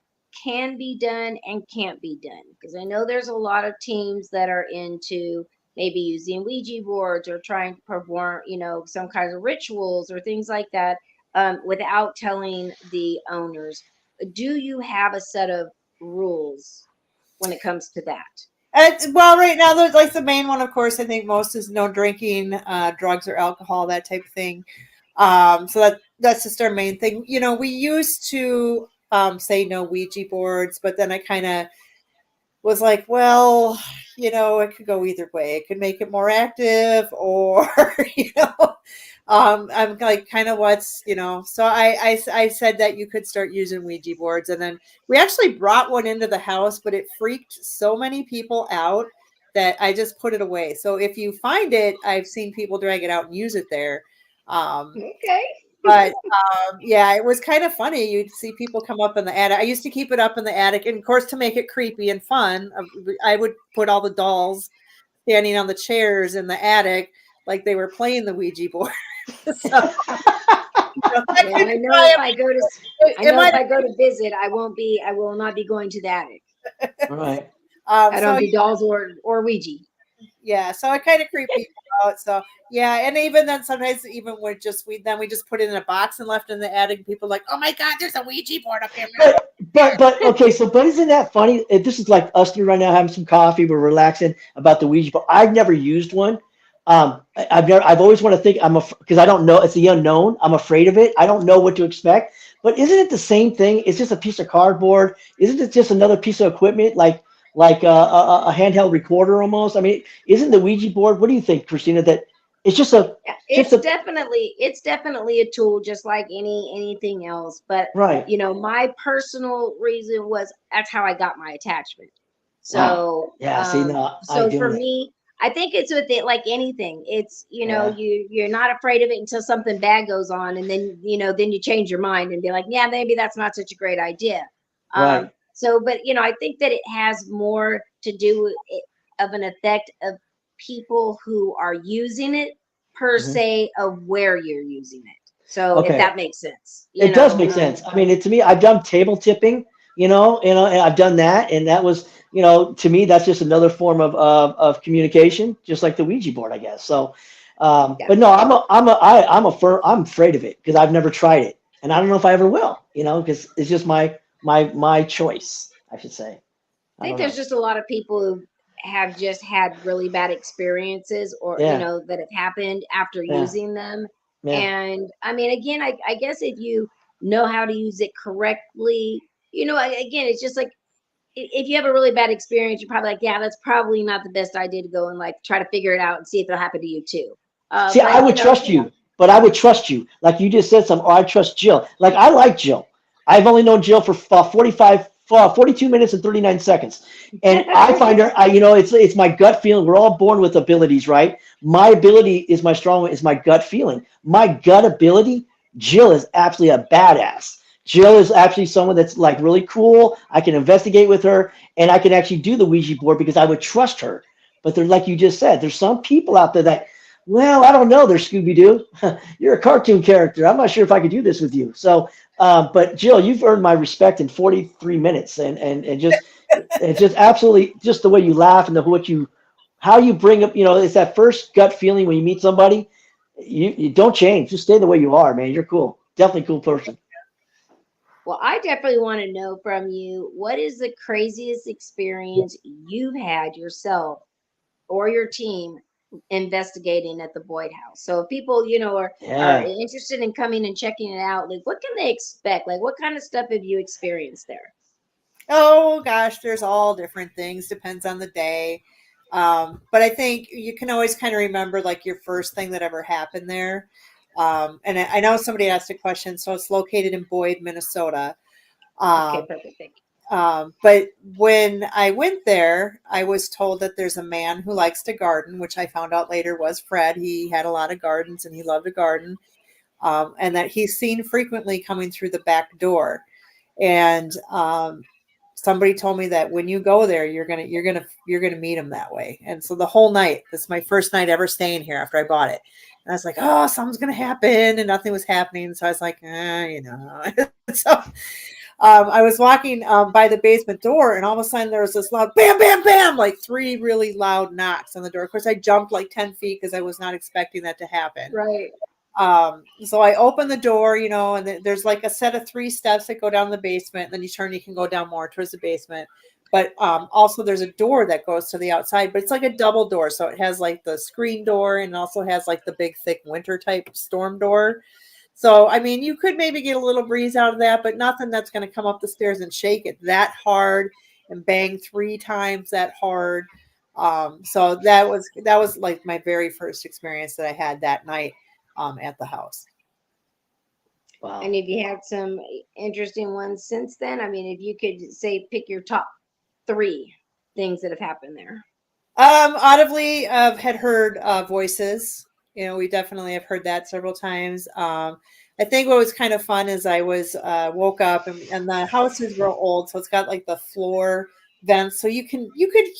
can be done and can't be done? Because I know there's a lot of teams that are into maybe using Ouija boards, or trying to perform, some kinds of rituals or things like that, without telling the owners. Do you have a set of rules when it comes to that? Well, right now, there's like the main one, of course, I think most is no drinking, drugs or alcohol, that type of thing. So that's just our main thing. We used to say no Ouija boards, but then I kind of was like, well, it could go either way. It could make it more active, or I'm like kind of So I said that you could start using Ouija boards, and then we actually brought one into the house, but it freaked so many people out that I just put it away. So if you find it, I've seen people drag it out and use it there. Um, Okay. but yeah, it was kind of funny. You'd see people come up in the attic. I used to keep it up in the attic, and of course, to make it creepy and fun, I would put all the dolls standing on the chairs in the attic like they were playing the Ouija board. So that Well, could I know try if it. I go to, I It know if might. I go to visit, I will not be going to the attic. Right. I So don't do dolls or Ouija. yeah, so it kind of creeped people out. So yeah, and even then, sometimes even we just put it in a box and left it in the attic. People are like, oh my god, there's a Ouija board up here. But okay, so but isn't that funny? This is like us three right now having some coffee, we're relaxing about the Ouija board. I've never used one. I've always want to think because I don't know, it's the unknown. I'm afraid of it. I don't know what to expect. But isn't it the same thing? It's just a piece of cardboard. Isn't it just another piece of equipment like a handheld recorder almost? I mean, isn't the Ouija board? What do you think, Christina? That it's Yeah, just a it's definitely a tool, just like anything else. But right. my personal reason was that's how I got my attachment. Ah, So, yeah. See, no, I for doing it. me, I think it's with it like anything. It's Yeah. you're not afraid of it until something bad goes on, and then then you change your mind and be like, yeah, maybe that's not such a great idea. Right. So, but I think that it has more to do with of an effect of people who are using it per Hmm. se of where you're using it. So if Okay. that makes sense, It does make sense. I mean, to me, I've done table tipping, and I've done that, and that was, to me, that's just another form of communication, just like the Ouija board, I guess. So, yeah. but no, I'm afraid of it because I've never tried it, and I don't know if I ever will, because it's just my choice, I should say. I I think don't there's know. just a lot of people who have just had really bad experiences, or Yeah, that have happened after yeah, using them. yeah. And I mean, again, I guess if you know how to use it correctly, again, it's just like if you have a really bad experience, you're probably like, yeah, that's probably not the best idea to go and like try to figure it out and see if it'll happen to you too. See, I But would trust you, but I would trust you. Like you just said something, or I trust Jill. Like I like Jill. I've only known Jill for 42 minutes and 39 seconds. And I find her, it's my gut feeling. We're all born with abilities, right? My ability is my strong one, is my gut feeling. My gut ability, Jill is absolutely a badass. Jill is actually someone that's like really cool. I can investigate with her and I can actually do the Ouija board because I would trust her. But they're like you just said, there's some people out there that well, I don't know. There's Scooby Doo. You're a cartoon character. I'm not sure if I could do this with you. So, but Jill, you've earned my respect in 43 minutes, and just absolutely just the way you laugh and how you bring up. It's that first gut feeling when you meet somebody. You don't change. Just stay the way you are, man. You're cool. Definitely a cool person. well, I definitely want to know from you, what is the craziest experience you've had yourself or your team investigating at the Boyd House? So if people, are Yeah. interested in coming and checking it out, like what can they expect? Like what kind of stuff have you experienced there? Oh gosh, there's all different things. Depends on the day. But I think you can always kind of remember like your first thing that ever happened there. And I know somebody asked a question, so it's located in Boyd, Minnesota. Okay, Um, perfect. Thank but when I went there, I was told that there's a man who likes to garden, which I found out later was Fred. He had a lot of gardens and he loved to garden, and that he's seen frequently coming through the back door. And somebody told me that when you go there, you're gonna meet him that way. And so the whole night, this is my first night ever staying here after I bought it. And I was like, oh, something's gonna happen, and nothing was happening. So I was like, so I was walking by the basement door, and all of a sudden there was this loud bam, bam, bam, like three really loud knocks on the door. Of course, I jumped like 10 feet because I was not expecting that to happen. you. Right. So I open the door, and there's like a set of three steps that go down the basement. And then you turn, you can go down more towards the basement. But also there's a door that goes to the outside, but it's like a double door. So it has like the screen door and also has like the big thick winter type storm door. So, I mean, you could maybe get a little breeze out of that, but nothing that's going to come up the stairs and shake it that hard and bang 3 times that hard. So that was like my very first experience that I had that night at the house. Wow. And if you had some interesting ones since then, I mean, if you could say pick your top 3 things that have happened there. Audibly, had heard voices. You know, we definitely have heard that several times. I think what was kind of fun is I was woke up and the house is real old, so it's got like the floor vents, so you could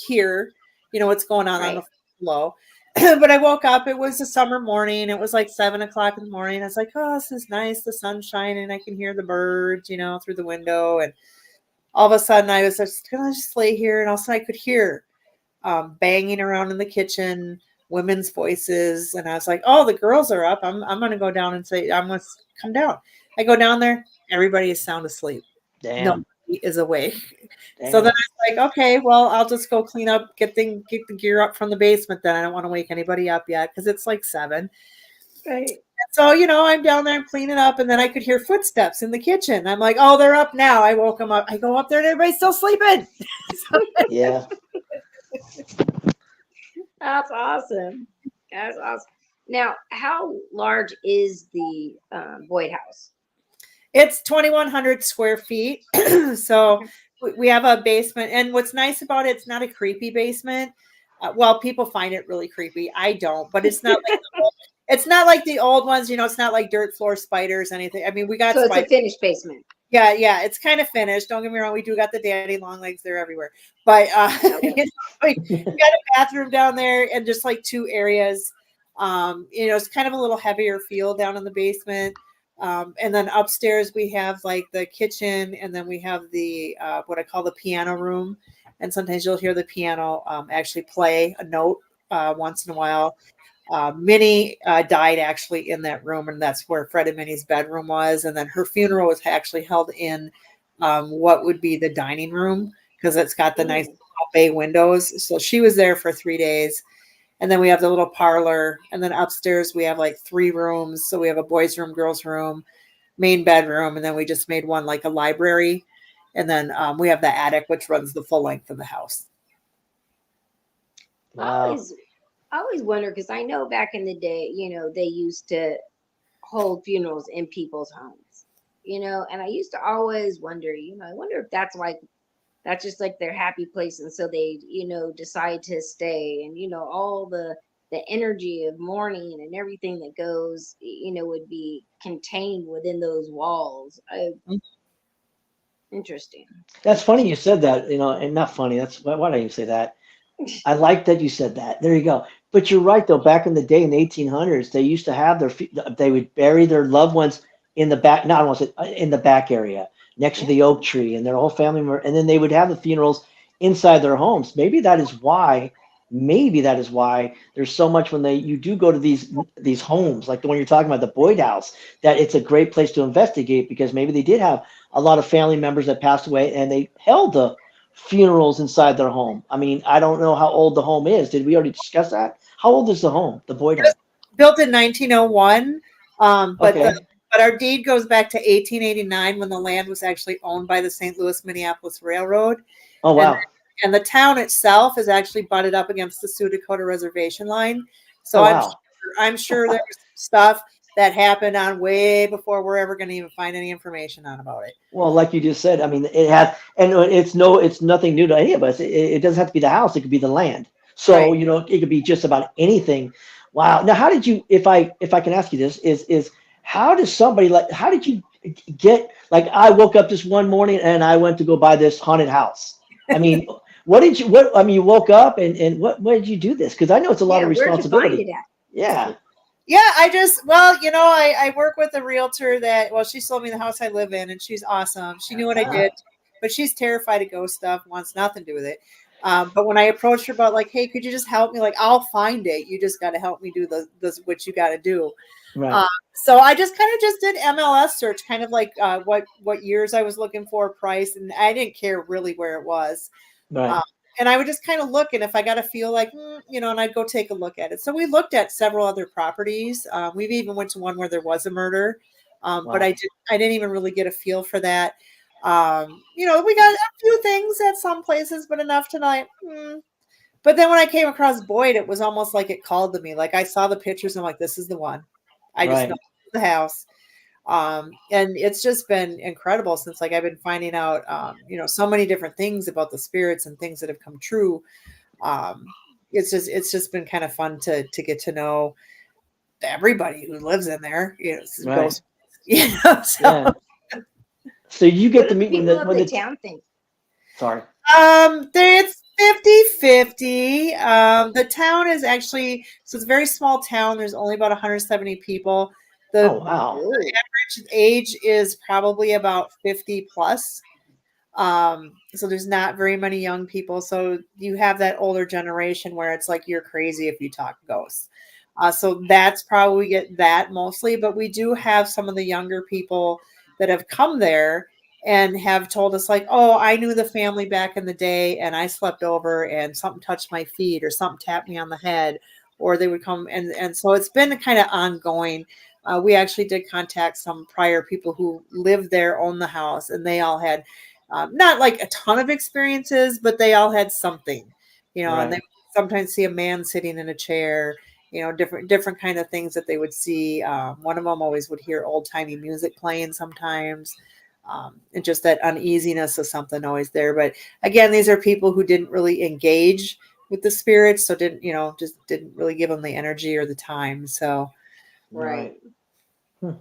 hear, what's going on the Right. floor. But I woke up. It was a summer morning. It was like 7 o'clock in the morning. I was like, "Oh, this is nice. The sun's shining. I can hear the birds, through the window." And all of a sudden, I was just gonna just lay here, and also I could hear banging around in the kitchen, women's voices, and I was like, "Oh, the girls are up. I'm gonna go down and say I'm gonna come down." I go down there. Everybody is sound asleep. Damn. Nobody is awake. So Damn. then I was like, "Okay, well, I'll just go clean up, get the gear up from the basement. Then I don't want to wake anybody up yet because it's like 7." Right. So, I'm down there and cleaning up, and then I could hear footsteps in the kitchen. I'm like, "Oh, they're up now." I woke them up. I go up there, and everybody's still sleeping. Yeah. That's awesome. That's awesome. Now, how large is the Boyd house? It's 2,100 square feet. So Okay. we have a basement. And what's nice about it, it's not a creepy basement. Well, people find it really creepy. I don't, but it's not like the old ones. It's not like dirt floor spiders, anything. I mean, we got So it's a spiders. finished basement. Yeah, yeah, it's kind of finished. Don't get me wrong. We do got the daddy long legs. They're everywhere. But Okay. we got a bathroom down there and just like 2 areas. It's kind of a little heavier feel down in the basement. And then upstairs we have like the kitchen, and then we have the what I call the piano room. And sometimes you'll hear the piano actually play a note once in a while. Minnie died actually in that room, and that's where Fred and Minnie's bedroom was. And then her funeral was actually held in what would be the dining room because it's got the nice Ooh. bay windows. So she was there for 3 days. And then we have the little parlor. And then upstairs, we have like 3 rooms. So we have a boys' room, girls' room, main bedroom. And then we just made one like a library. And then we have the attic, which runs the full length of the house. Wow. I always wonder because I know back in the day, they used to hold funerals in people's homes, and I used to always wonder, I wonder if that's just like their happy place, and so they, decide to stay, and all the energy of mourning and everything that goes, would be contained within those walls. Interesting. That's funny you said that, and not funny. That's why did I even say that? I like that you said that. There you go. But you're right, though. Back in the day, in the 1800s, they used to have they would bury their loved ones in the back. No, I don't want to say in the back area next to Yeah. the oak tree, and their whole family member. And then they would have the funerals inside their homes. Maybe that is why. Maybe that is why there's so much when you do go to these homes, like the one you're talking about, the Boyd House, that it's a great place to investigate because maybe they did have a lot of family members that passed away, and they held the funerals inside their home. I mean, I don't know how old the home is. Did we already discuss that? How old is the home, the Boyd home? Built in 1901, but Okay. but our deed goes back to 1889 when the land was actually owned by the St. Louis Minneapolis Railroad, Oh, and wow. the town itself is actually butted up against the Sioux Dakota reservation line. So Oh, wow. I'm sure there was stuff that happened on way before we're ever going to even find any information on about it. Well, like you just said, I mean, it had, and it's nothing new to any of us. It doesn't have to be the house; it could be the land. So, Right. it could be just about anything. Wow. Now, how did you, if I can ask you this, is how does somebody how did you get, like, I woke up this one morning and I went to go buy this haunted house. I mean, I mean, you woke up and what did you do this? Because I know it's a lot Yeah, of where'd you find responsibility. it at? Yeah. Yeah, I work with a realtor she sold me the house I live in, and she's awesome. She knew what I Ah, did, but she's terrified of ghost stuff, wants nothing to do with it. But when I approached her about like, hey, could you just help me? Like, I'll find it. You just got to help me do what you got to do. right. So I just kind of just did MLS search, kind of like what years I was looking for, price, and I didn't care really where it was. Right. And I would just kind of look, and if I got to feel like, and I'd go take a look at it. So we looked at several other properties. We've even went to one where there was a murder, but Wow. I didn't even really get a feel for that. We got a few things at some places, but enough tonight. But then when I came across Boyd, it was almost like it called to me. Like I saw the pictures, and I'm like, this is the one. I just know Right. the house. And it's just been incredible since like I've been finding out so many different things about the spirits and things that have come true. um it's just been kind of fun to get to know everybody who lives in there, Right. ghost. So Yeah. So you What get do to the meet people of when the the town think? sorry. it's 50-50. The town is actually, so it's a very small town. There's only about 170 people. The Oh wow. Oh, age is probably about 50 plus. So there's not very many young people. So you have that older generation where it's like you're crazy if you talk ghosts. So that's probably we get that mostly, but we do have some of the younger people that have come there and have told us like, oh, I knew the family back in the day and I slept over and something touched my feet or something tapped me on the head, or they would come, and so it's been kind of ongoing. We actually did contact some prior people who lived there, owned the house, and they all had not like a ton of experiences, but they all had something, and they Right. sometimes see a man sitting in a chair, different kind of things that they would see. One of them always would hear old timey music playing sometimes. And just that uneasiness of something always there. But again, these are people who didn't really engage with the spirits, so just didn't really give them the energy or the time. So right. Right. Hmm.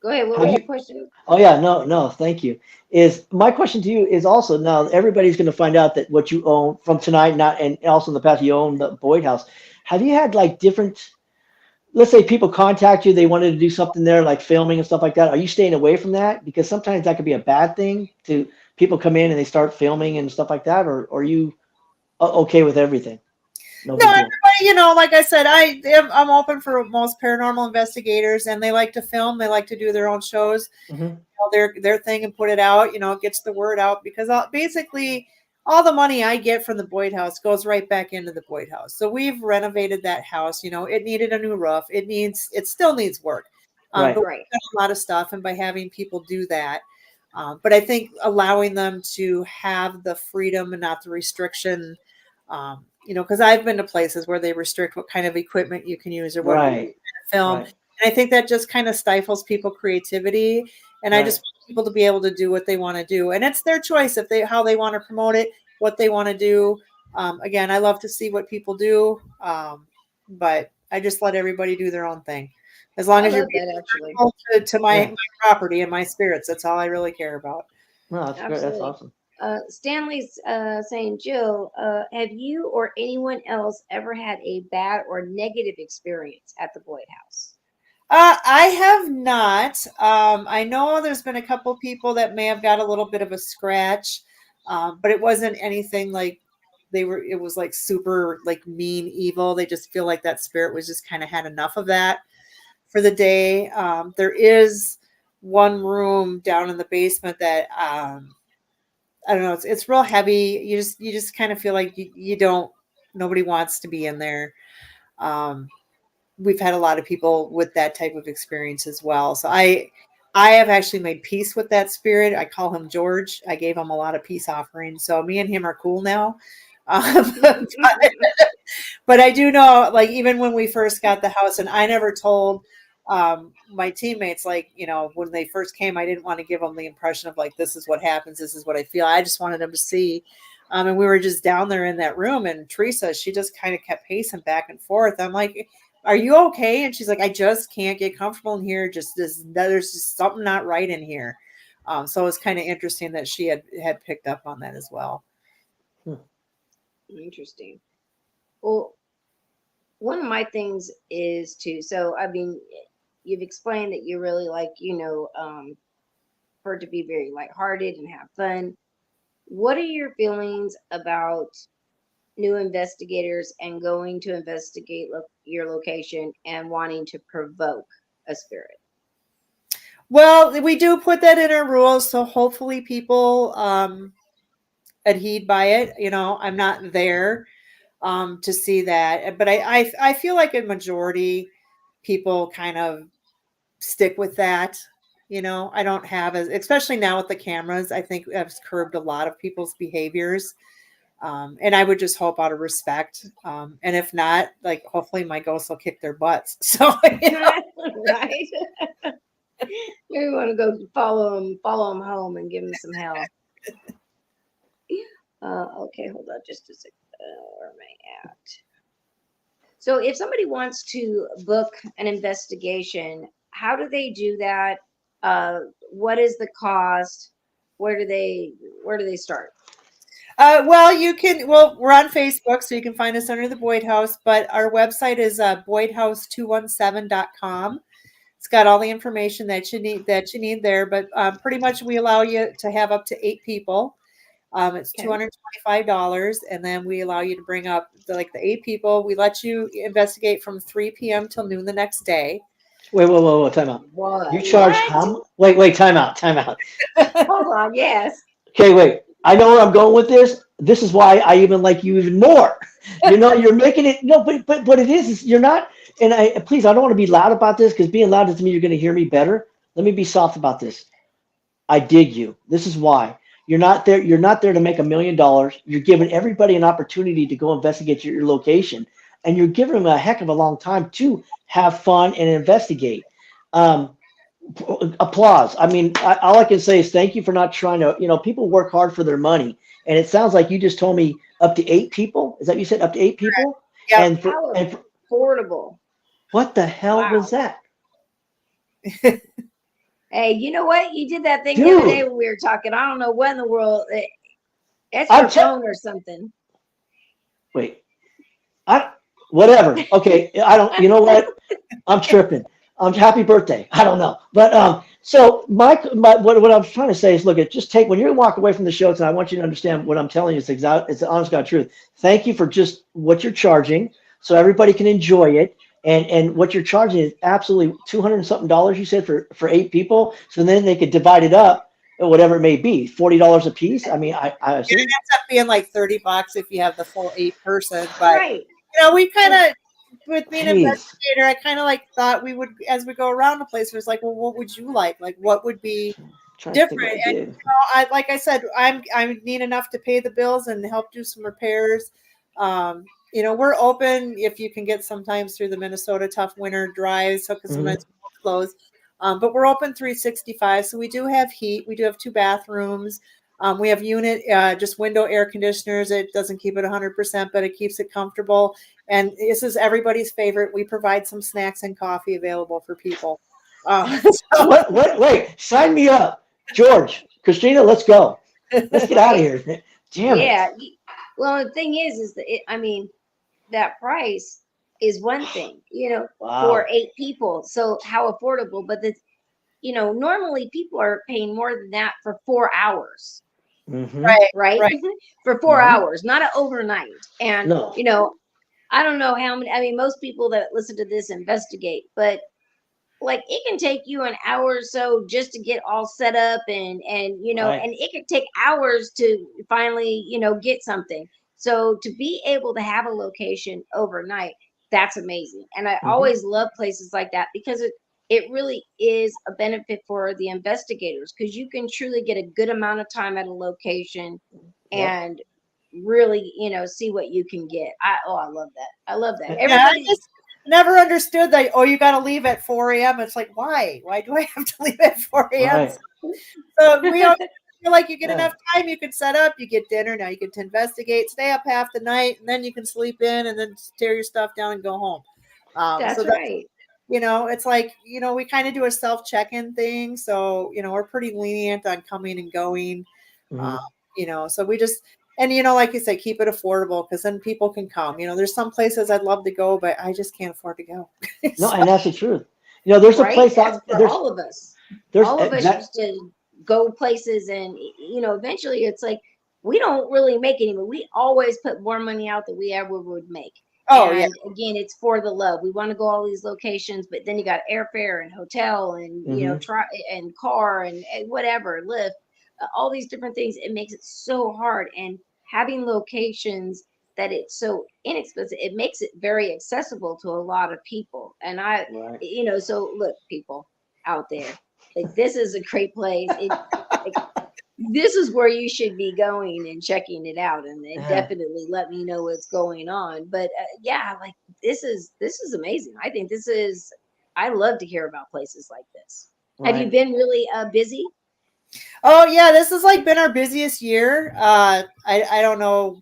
Go ahead. What Have was your you? question? Oh yeah. No. No. Thank you. Is my question to you is also now everybody's going to find out that what you own from tonight, not and also in the past you own the Boyd House. Have you had like different? Let's say people contact you, they wanted to do something there, like filming and stuff like that. Are you staying away from that? Because sometimes that could be a bad thing to people come in and they start filming and stuff like that, or are you okay with everything? No no, big deal. everybody, like I said, I'm open for most paranormal investigators, and they like to film. They like to do their own shows, Hmm. their thing, and put it out. It gets the word out because basically all the money I get from the Boyd House goes right back into the Boyd House. So we've renovated that house. It needed a new roof. It still needs work, but Right. we've Right. done a lot of stuff, and by having people do that. But I think allowing them to have the freedom and not the restriction, because I've been to places where they restrict what kind of equipment you can use or what Right. film. Right. And I think that just kind of stifles people creativity. And I just Right. want people to be able to do what they want to do. And it's their choice if how they want to promote it, what they want to do. Again, I love to see what people do. But I just let everybody do their own thing. As long I as you're love being that actually. respectful to my Yeah. property and my spirits, that's all I really care about. No, that's great. That's Absolutely. awesome. Stanley's saying, Jill, have you or anyone else ever had a bad or negative experience at the Boyd House? I have not. I know there's been a couple people that may have got a little bit of a scratch, but it wasn't anything like it was like super like mean evil. They just feel like that spirit was just kind of had enough of that for the day. There is one room down in the basement that I don't know. It's real heavy. You just kind of feel like you don't. Nobody wants to be in there. Um, we've had a lot of people with that type of experience as well. So I have actually made peace with that spirit. I call him George. I gave him a lot of peace offerings. So me and him are cool now. But I do know, like, even when we first got the house, and I never told my teammates, like, when they first came, I didn't want to give them the impression of like, this is what happens, this is what I feel. I just wanted them to see. And we were just down there in that room, and Teresa, she just kind of kept pacing back and forth. I'm like, are you okay? And she's like, I just can't get comfortable in here. There's just something not right in here. So it's kind of interesting that she had picked up on that as well. Hmm. Interesting. Well, one of my things is to, so I mean, you've explained that you really like, for it to be very lighthearted and have fun. What are your feelings about new investigators and going to investigate your location and wanting to provoke a spirit? Well, we do put that in our rules, so hopefully people adhered by it. I'm not there to see that, but I feel like a majority people kind of stick with that. I don't have as, especially now with the cameras, I think I've curbed a lot of people's behaviors. And I would just hope out of respect. And if not, like, hopefully my ghosts will kick their butts. So, Right. You want to go follow them home and give them some hell. Okay, hold on just a second. Where am I at? So if somebody wants to book an investigation, how do they do that? What is the cost? Where do they start? well, we're on Facebook, so you can find us under the Boyd House, but our website is boydhouse217.com. It's got all the information that you need there, but pretty much we allow you to have up to 8 people. It's Okay. $225, and then we allow you to bring up the 8 people. We let you investigate from 3 p.m. till noon the next day. Wait, time out. What? You charge What? how much? Wait, time out. Hold on. Yes. Okay, wait. I know where I'm going with this. This is why I even like you even more. You're making it. No, but it is you're not. And please, I don't want to be loud about this because being loud doesn't mean you're going to hear me better. Let me be soft about this. I dig you. This is why you're not there. You're not there to make $1 million. You're giving everybody an opportunity to go investigate your location, and you're giving them a heck of a long time to have fun and investigate. Applause. I mean, all I can say is thank you for not trying to. People work hard for their money, and it sounds like you just told me up to 8 people. Is that what you said? Up to 8 people? Yep. And How and for, affordable. what the hell Wow. was that? Hey, you know what? You did that thing the other day Dude. when we were talking. I don't know what in the world. It's I'm your te- phone or something. Wait. Whatever. Okay. I don't. You know what? I'm tripping. Happy birthday. I don't know, but so what I'm trying to say is, look, just take when you walk away from the show tonight. I want you to understand what I'm telling you is exact. It's the honest God truth. Thank you for just what you're charging, so everybody can enjoy it. And what you're charging is absolutely $200 and something dollars. You said for 8 people, so then they could divide it up, or whatever it may be, $40 a piece. I mean, I It assume. ends up being like $30 if you have the full 8 person. But Right. we kind of, with being an Jeez. investigator, I kind of thought we would, as we go around the place, it was like, well, what would you like? Like, what would be Trying to think different? what I And did. like I said, I need enough to pay the bills and help do some repairs. We're open if you can get sometimes through the Minnesota tough winter drives, so because sometimes we're closed. But we're open 365, so we do have heat. We do have 2 bathrooms. We have just window air conditioners. It doesn't keep it 100%, but it keeps it comfortable. And this is everybody's favorite. We provide some snacks and coffee available for people. So What? Wait. Sign me up, George, Christina. Let's go. Let's get out of here. Damn it. Yeah. Well, the thing is that I mean, that price is one thing, for Wow. 8 people. So how affordable? But normally people are paying more than that for 4 hours, Mm-hmm. right, right? right. For 4 Mm-hmm. hours, not an overnight. And No. I don't know how many. I mean, most people that listen to this investigate, but like it can take you an hour or so just to get all set up Right. and it could take hours to finally get something. So to be able to have a location overnight, that's amazing. And I Mm-hmm. always love places like that because it really is a benefit for the investigators because you can truly get a good amount of time at a location Yep. and really see what you can get. I love that. I love that. Yeah. Yeah, I Everybody. just never understood that. Oh, you got to leave at 4 a.m. It's like, why? Why do I have to leave at 4 a.m.? Right. So we always feel like you get Yeah. enough time. You can set up, you get dinner. Now you get to investigate, stay up half the night, and then you can sleep in and then tear your stuff down and go home. So That's that's, right. it's like, we kind of do a self check-in thing. So, we're pretty lenient on coming and going. Mm-hmm. So we just, and like you said, keep it affordable because then people can come. There's some places I'd love to go, but I just can't afford to go. No, So, and that's the truth. There's a Right? place That's out for there's all of us. there's All of us that used to go places and eventually it's like we don't really make any, but we always put more money out than we ever would make. oh yeah, And again, it's for the love. We want to go all these locations, but then you got airfare and hotel and mm-hmm. try and car and whatever, lift. all these different things. It makes it so hard. And having locations that it's so inexpensive, it makes it very accessible to a lot of people. And Right. so look, people out there, like this is a great place. Like, this is where you should be going and checking it out, and Yeah. definitely let me know what's going on. But yeah, like this is amazing. I think this is. I love to hear about places like this. Have you Right. been really busy? Oh yeah, this has like been our busiest year. I don't know.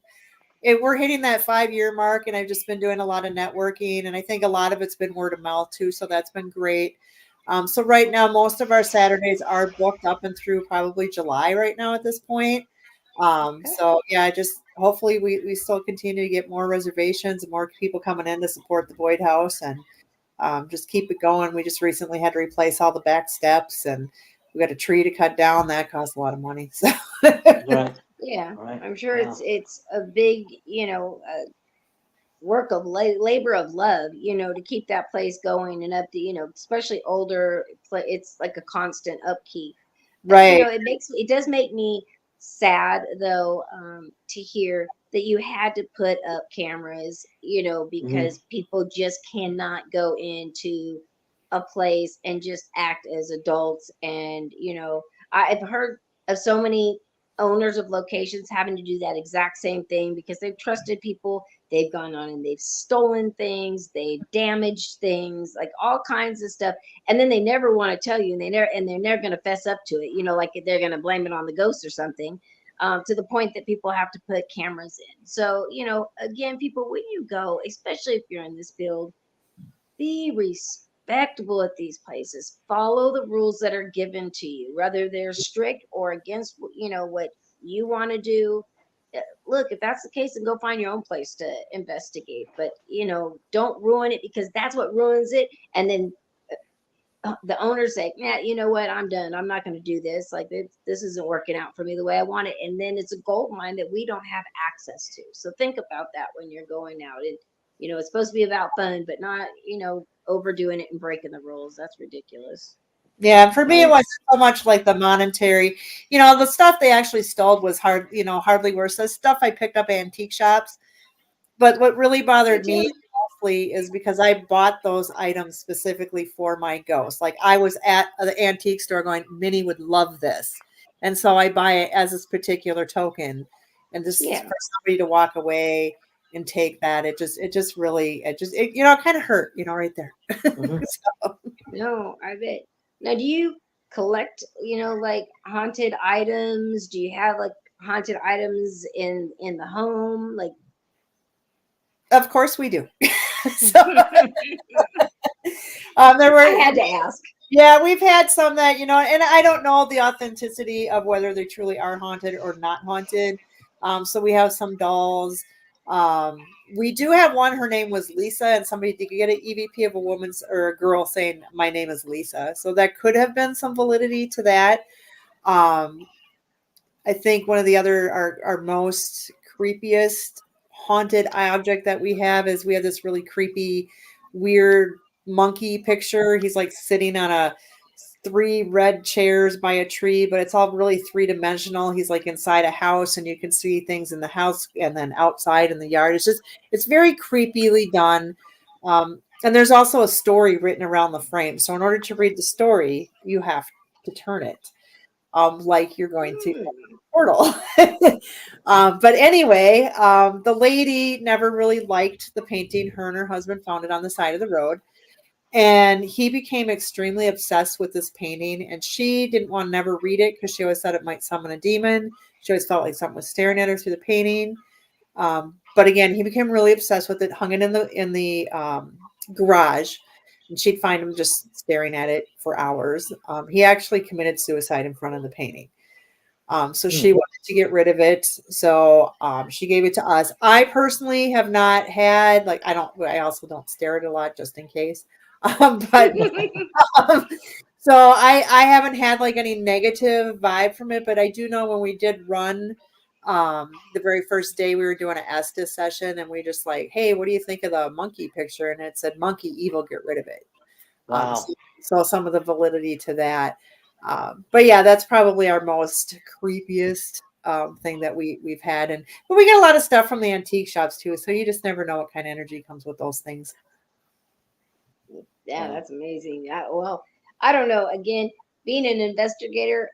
We're hitting that 5 year mark, and I've just been doing a lot of networking, and I think a lot of it's been word of mouth too. So that's been great. So right now, most of our Saturdays are booked up and through probably July right now at this point. Okay. So yeah, just hopefully we still continue to get more reservations and more people coming in to support the Boyd House, and just keep it going. We just recently had to replace all the back steps, and we got a tree to cut down. That cost a lot of money. So Right. Yeah, Right. I'm sure it's Wow. it's a big, work of labor of love, to keep that place going and up to, especially older. It's like a constant upkeep. right. It does make me sad though, to hear that you had to put up cameras, Hmm. because people just cannot go into a place and just act as adults. And I've heard of so many owners of locations having to do that exact same thing because they've trusted people. They've gone on and they've stolen things, they've damaged things, like all kinds of stuff, and then they never want to tell you, and they're never going to fess up to it, like they're going to blame it on the ghost or something, to the point that people have to put cameras in. So again, people, when you go, especially if you're in this field, be respectable at these places. Follow the rules that are given to you, whether they're strict or against what you want to do. Look, if that's the case, then go find your own place to investigate. But don't ruin it, because that's what ruins it. And then the owners say, "Yeah, you know what? I'm done. I'm not going to do this. Like this isn't working out for me the way I want it." And then it's a gold mine that we don't have access to. So think about that when you're going out. And it's supposed to be about fun, but not overdoing it and breaking the rules. That's ridiculous. Yeah, for me, it Right. wasn't so much like the monetary. The stuff they actually stole was hardly worse. The stuff I picked up at antique shops. But what really Me bothered me too. mostly is because I bought those items specifically for my ghost. Like I was at the antique store going, Minnie would love this. And so I buy it as this particular token. And just Yeah. for somebody to walk away and take that, it just really, it kind of hurt, right there. Hmm. So, No, I bet. Now, do you collect, like haunted items? Do you have like haunted items in the home? Like, of course we do. So there I were, had to ask. yeah, we've had some that, and I don't know the authenticity of whether they truly are haunted or not haunted. So we have some dolls. We do have one, her name was Lisa, and somebody did get an EVP of a woman's or a girl saying, my name is Lisa. So that could have been some validity to that. Um, I think one of the other our most creepiest haunted object that we have this really creepy, weird monkey picture. He's like sitting on a three red chairs by a tree, but it's all really three-dimensional. He's like inside a house, and you can see things in the house and then outside in the yard. It's very creepily done. And there's also a story written around the frame. So in order to read the story, you have to turn it like you're going to Hmm. portal. But anyway, the lady never really liked the painting. Her and her husband found it on the side of the road. And he became extremely obsessed with this painting. And she didn't want to never read it because she always thought it might summon a demon. She always felt like something was staring at her through the painting. But again, he became really obsessed with it, hung it in the garage, and she'd find him just staring at it for hours. He actually committed suicide in front of the painting. So Hmm. she wanted to get rid of it. So she gave it to us. I personally have not had like I also don't stare at it a lot just in case. But um, so I haven't had like any negative vibe from it, but I do know when we did run the very first day we were doing an Estes session and we just like, hey, what do you think of the monkey picture? And it said monkey evil, get rid of it. Wow. So some of the validity to that. But yeah, that's probably our most creepiest thing that we've had. But we get a lot of stuff from the antique shops too, so you just never know what kind of energy comes with those things. Yeah, Yeah. that's amazing. Well, I don't know. Again, being an investigator,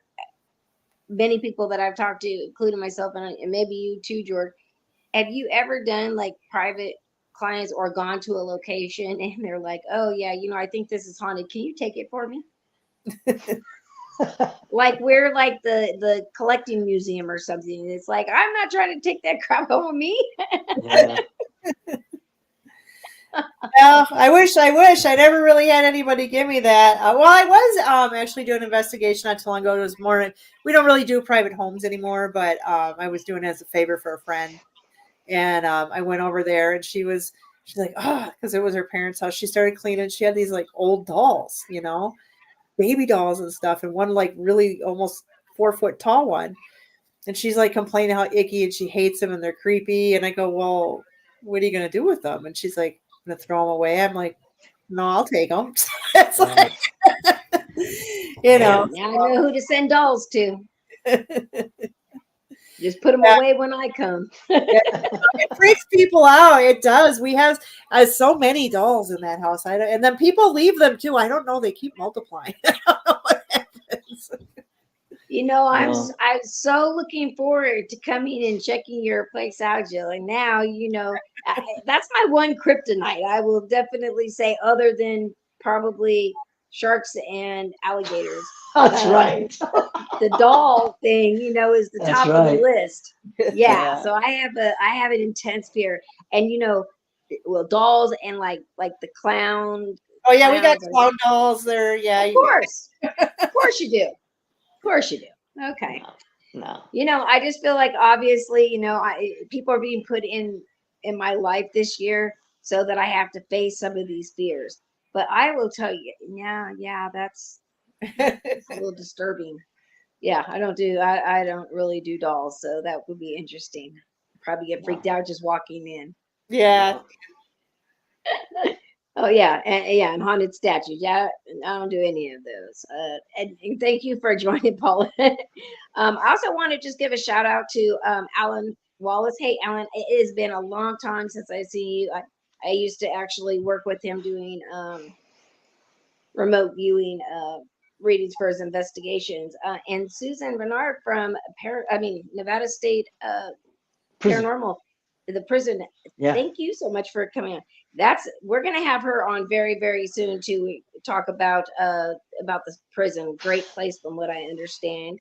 many people that I've talked to, including myself and maybe you too, George, have you ever done like private clients or gone to a location and they're like, "Oh yeah, I think this is haunted. Can you take it for me?" Like we're like the collecting museum or something. It's like I'm not trying to take that crap home with me. Yeah. Yeah, I wish. I never really had anybody give me that. Well, I was actually doing an investigation not too long ago. It was more. We don't really do private homes anymore, but I was doing it as a favor for a friend, and I went over there, and she's like, oh, because it was her parents' house. She started cleaning. She had these like old dolls, baby dolls and stuff, and one like really almost 4 foot tall one. And she's like complaining how icky and she hates them and they're creepy. And I go, well, what are you gonna do with them? And she's like, I'm gonna throw them away. I'm like, no, I'll take them. It's Right. like, Yeah. Now I know who to send dolls to. yeah, Just put them away when I come. yeah. It freaks people out. It does. We have so many dolls in that house. And then people leave them too. I don't know. They keep multiplying. I don't know what happens. No. I'm so looking forward to coming and checking your place out, Jill. And now, that's my one kryptonite. I will definitely say, other than probably sharks and alligators. That's Uh, right. the doll thing, is the That's top of the right. list. Yeah. Yeah. So I have an intense fear, and well, dolls and like the Oh yeah, we got clowns. clown dolls there. Yeah, Of course you do. Of course you do. Okay. No. No. I just feel like obviously, people are being put in my life this year so that I have to face some of these fears. But I will tell you, yeah, that's a little disturbing. Yeah, I don't really do dolls, so that would be interesting. Probably get No. freaked out just walking in. yeah. No. Oh yeah, and haunted statues. Yeah, I don't do any of those. And thank you for joining, Paula. I also want to just give a shout out to Alan Wallace. Hey, Alan, it has been a long time since I see you. I used to actually work with him doing remote viewing readings for his investigations. And Susan Bernard from Nevada State Prison. Paranormal, the prison. Yeah. Thank you so much for coming on. We're gonna have her on very, very soon to talk about the prison. Great place from what I understand.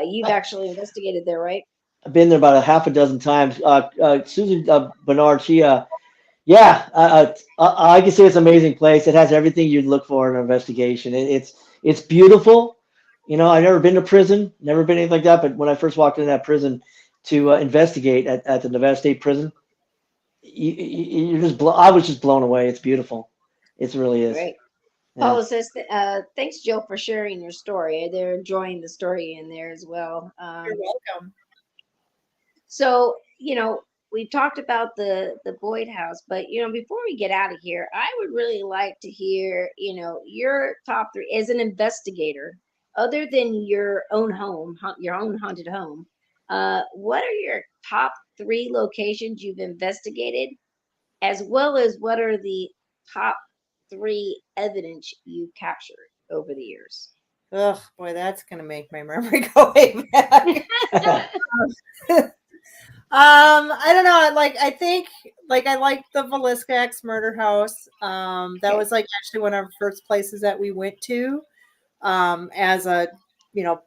You've actually investigated there, right? I've been there about a half a dozen times. Susan Bernard, yeah, I can say it's an amazing place. It has everything you'd look for in an investigation. It's beautiful. I've never been to prison, never been anything like that. But when I first walked into that prison to investigate at the Nevada State Prison, I was just blown away. It's beautiful. It really is. Great. Yeah. Paula says, "Thanks, Jill, for sharing your story. They're enjoying the story in there as well." You're welcome. So, we've talked about the Boyd house, but before we get out of here, I would really like to hear, your top three as an investigator, other than your own home, your own haunted home. What are your top three locations you've investigated, as well as what are the top three evidence you've captured over the years? Oh boy, that's gonna make my memory go way back. I don't know. I think I like the Veliscax murder house. That Okay. was like actually one of our first places that we went to, as a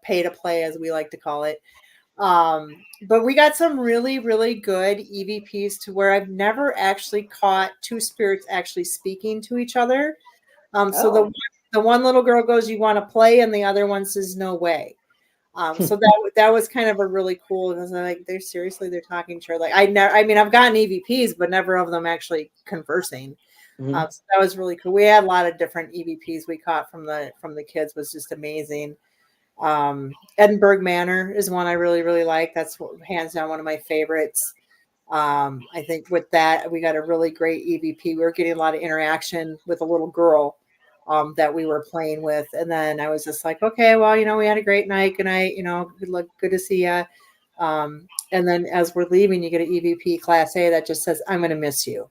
pay to play as we like to call it. But we got some really, really good EVPs to where I've never actually caught two spirits actually speaking to each other. So Oh, the one little girl goes, "You want to play?" and the other one says, "No way." So that was kind of a really cool because I'm like, they're talking to her. Like I've gotten EVPs, but never of them actually conversing. Mhm. So that was really cool. We had a lot of different EVPs we caught from the kids, was just amazing. Edinburgh Manor is one I really, really like. That's hands down one of my favorites. I think with that we got a really great EVP. We were getting a lot of interaction with a little girl that we were playing with. And then I was just like, okay, well, we had a great night. Good night. Good to see you. And then as we're leaving, you get an EVP Class A that just says, "I'm going to miss you."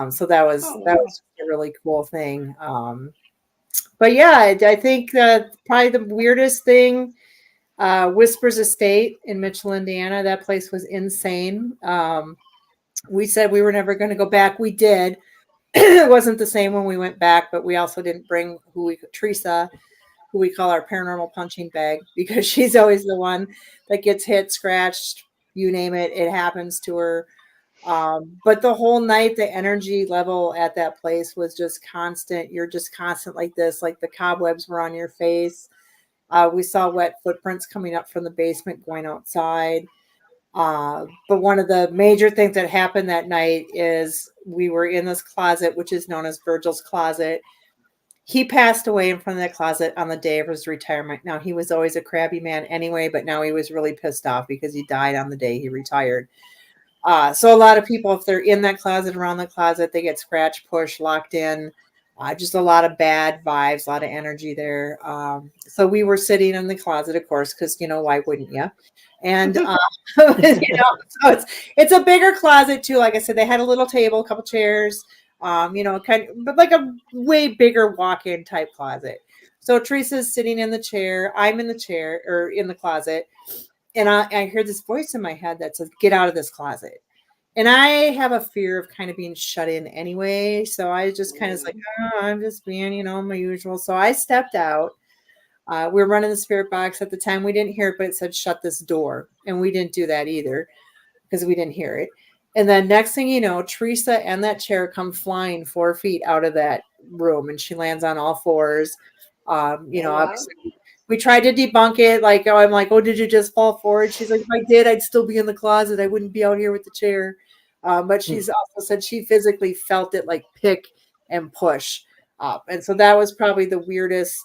So that was Oh, that wow. was a really cool thing. But yeah, I think probably the weirdest thing, Whispers Estate in Mitchell, Indiana. That place was insane. We said we were never going to go back. We did. It wasn't the same when we went back, but we also didn't bring Teresa, who we call our paranormal punching bag, because she's always the one that gets hit, scratched, you name it, it happens to her. But the whole night, the energy level at that place was just constant. You're just constant like this, like the cobwebs were on your face. We saw wet footprints coming up from the basement going outside. But one of the major things that happened that night is we were in this closet, which is known as Virgil's closet. He passed away in front of that closet on the day of his retirement. Now, he was always a crabby man anyway, but now he was really pissed off because he died on the day he retired. So a lot of people, if they're in that closet, around the closet, they get scratched, pushed, locked in. Just a lot of bad vibes, a lot of energy there. So we were sitting in the closet, of course, because why wouldn't you? And so it's a bigger closet too. Like I said, they had a little table, a couple chairs, but like a way bigger walk-in type closet. So Teresa's sitting in the chair, I'm in the chair or in the closet, and I hear this voice in my head that says, "Get out of this closet." And I have a fear of kind of being shut in anyway. So I just kind of like, oh, I'm just being, my usual. So I stepped out. We were running the spirit box at the time. We didn't hear it, but it said, "Shut this door." And we didn't do that either because we didn't hear it. And then next thing you know, Teresa and that chair come flying 4 feet out of that room, and she lands on all fours. Oh, wow. Obviously we tried to debunk it. Like, I'm like, "Oh, did you just fall forward?" She's like, "If I did, I'd still be in the closet. I wouldn't be out here with the chair." But she's also said she physically felt it like pick and push up. And so that was probably the weirdest.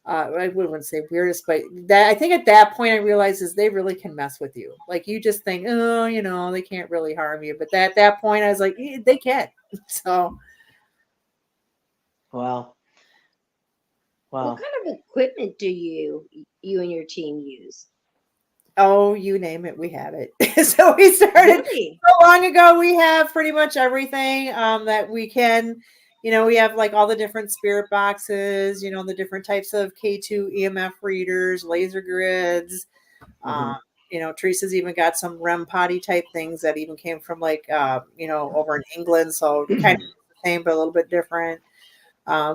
I wouldn't say weirdest, but that I think at that point I realized is they really can mess with you. Like you just think, oh, they can't really harm you. But at that point I was like, they can. So. Wow. What Wow. kind of equipment do you and your team use? Oh, you name it, we have it. So we started Really? so long ago. We have pretty much everything that we can. We have like all the different spirit boxes, the different types of K2 EMF readers, laser grids. Mhm. Teresa's even got some REM potty type things that even came from like, over in England. So kind of the same, but a little bit different.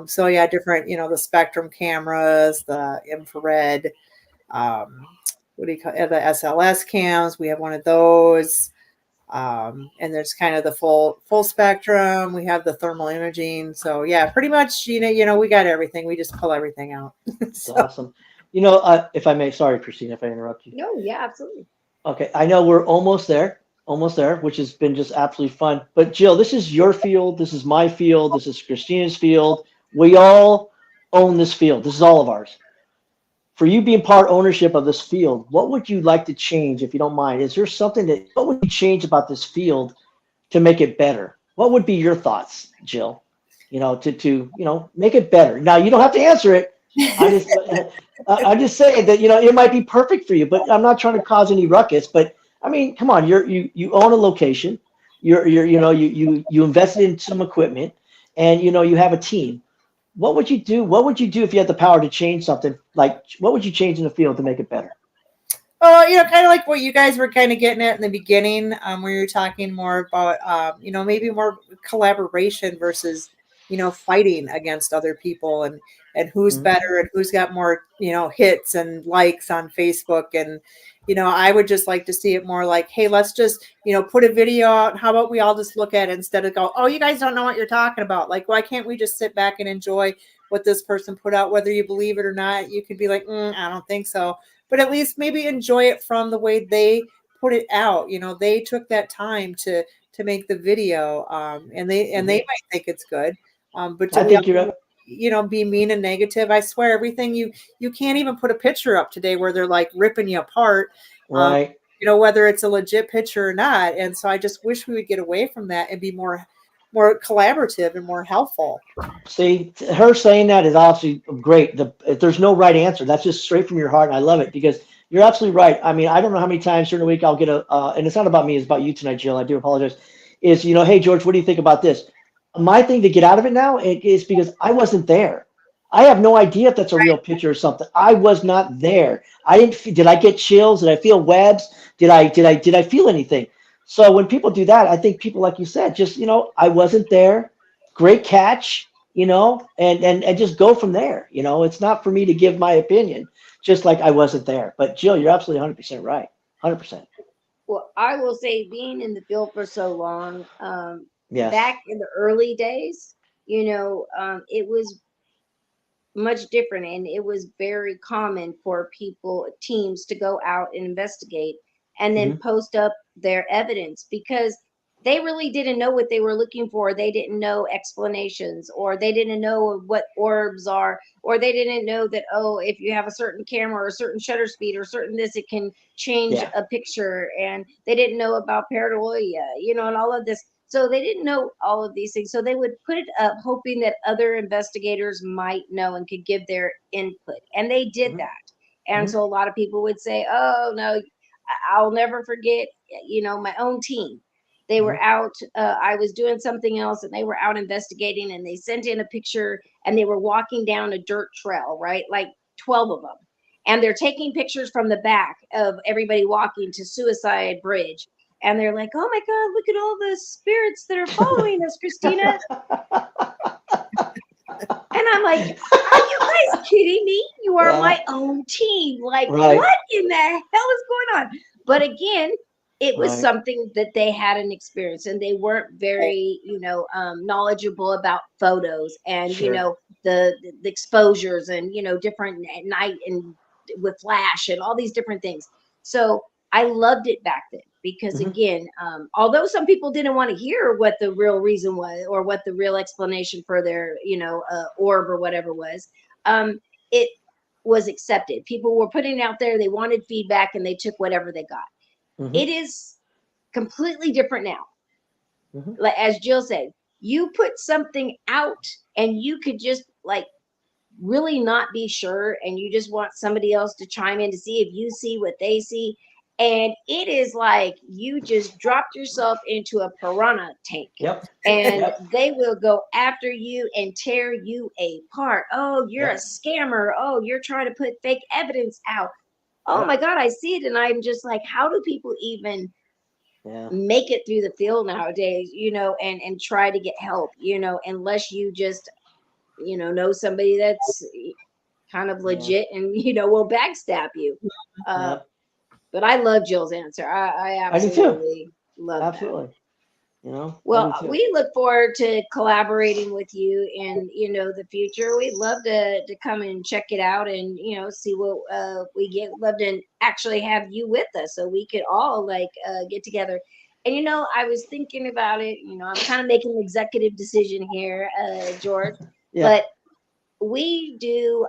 So yeah, different, the spectrum cameras, the infrared, what do you call it? The SLS cams. We have one of those. And there's kind of the full spectrum. We have the thermal imaging. So yeah, pretty much, we got everything. We just pull everything out. It's So, awesome. If I may, sorry, Christine, if I interrupt you. No, yeah, absolutely. Okay, I know we're almost there, which has been just absolutely fun. But Jill, this is your field. This is my field. This is Christina's field. We all own this field. This is all of ours. For you being part ownership of this field, what would you like to change, if you don't mind? Is there something what would you change about this field to make it better? What would be your thoughts, Jill? To make it better. Now you don't have to answer it. I'm just saying that it might be perfect for you, but I'm not trying to cause any ruckus. But I mean, come on, you own a location. You invested in some equipment, and you have a team. What would you do? What would you do if you had the power to change something? Like, what would you change in the field to make it better? oh, kind of like what you guys were kind of getting at in the beginning, where you're talking more about, maybe more collaboration versus, fighting against other people and who's Mhm. better and who's got more, hits and likes on Facebook. And, I would just like to see it more like, hey, let's just, put a video out. How about we all just look at it instead of go, oh, you guys don't know what you're talking about. Like, why can't we just sit back and enjoy what this person put out, whether you believe it or not? You could be like, I don't think so, but at least maybe enjoy it from the way they put it out. They took that time to make the video, and they might think it's good, but to I be think you're be mean and negative. I swear, everything you can't even put a picture up today where they're like ripping you apart, um, right. whether it's a legit picture or not. And so I just wish we would get away from that and be more more collaborative and more helpful. See, her saying that is obviously great. There's no right answer. That's just straight from your heart, and I love it because you're absolutely right. I mean, I don't know how many times during the week I'll get and it's not about me, it's about you tonight, Jill. I do apologize. Is, hey, George, what do you think about this? My thing to get out of it now is because I wasn't there. I have no idea if that's a real picture or something. I was not there. I didn't. Did I get chills? Did I feel webs? Did I feel anything? So when people do that, I think people, like you said, just I wasn't there. Great catch, and just go from there. It's not for me to give my opinion, just like I wasn't there. But Jill, you're absolutely 100% right. 100%. Well, I will say, being in the field for so long, Yes. back in the early days, it was much different, and it was very common for teams to go out and investigate and then Hmm. post up their evidence, because they really didn't know what they were looking for. They didn't know explanations, or they didn't know what orbs are, or they didn't know that, oh, if you have a certain camera or a certain shutter speed or certain this, it can change Yeah. a picture. And they didn't know about pareidolia, and all of this. So they didn't know all of these things. So they would put it up hoping that other investigators might know and could give their input. And they did Hmm. that. And Hmm. so a lot of people would say, oh, no, I'll never forget, my own team. They Hmm. were out. I was doing something else, and they were out investigating, and they sent in a picture, and they were walking down a dirt trail, right? Like 12 of them. And they're taking pictures from the back of everybody walking to Suicide Bridge. And they're like, oh my God, look at all the spirits that are following us, Christina. And I'm like, are you guys kidding me? You are Yeah. my own team. Like, Right. what in the hell is going on? But again, it was Right. something that they had an experience, and they weren't Right. very, knowledgeable about photos and, Sure. the exposures and, different at night and with flash and all these different things. So I loved it back then because, Hmm. again, although some people didn't want to hear what the real reason was or what the real explanation for their, orb or whatever was, it was accepted. People were putting it out there. They wanted feedback, and they took whatever they got. Hmm. It is completely different now. Hmm. Like, as Jill said, you put something out, and you could just like really not be sure, and you just want somebody else to chime in to see if you see what they see. And it is like you just dropped yourself into a piranha tank, Yep. and Yep. they will go after you and tear you apart. Oh, you're a Yep. scammer. Oh, you're trying to put fake evidence out. Oh my Yep. God, I see it. And I'm just like, how do people even Yeah. make it through the field nowadays, and try to get help, unless you just, know somebody that's kind of Yeah. legit and, will backstab you. Uh, Yep. but I love Jill's answer. I I do too. absolutely love that. Absolutely. I Well, do too. we look forward to collaborating with you in, the future. We'd love to come and check it out and, see what we get. Love to actually have you with us so we could all like get together. And, I was thinking about it. I'm kind of making an executive decision here, George, Yeah. but we do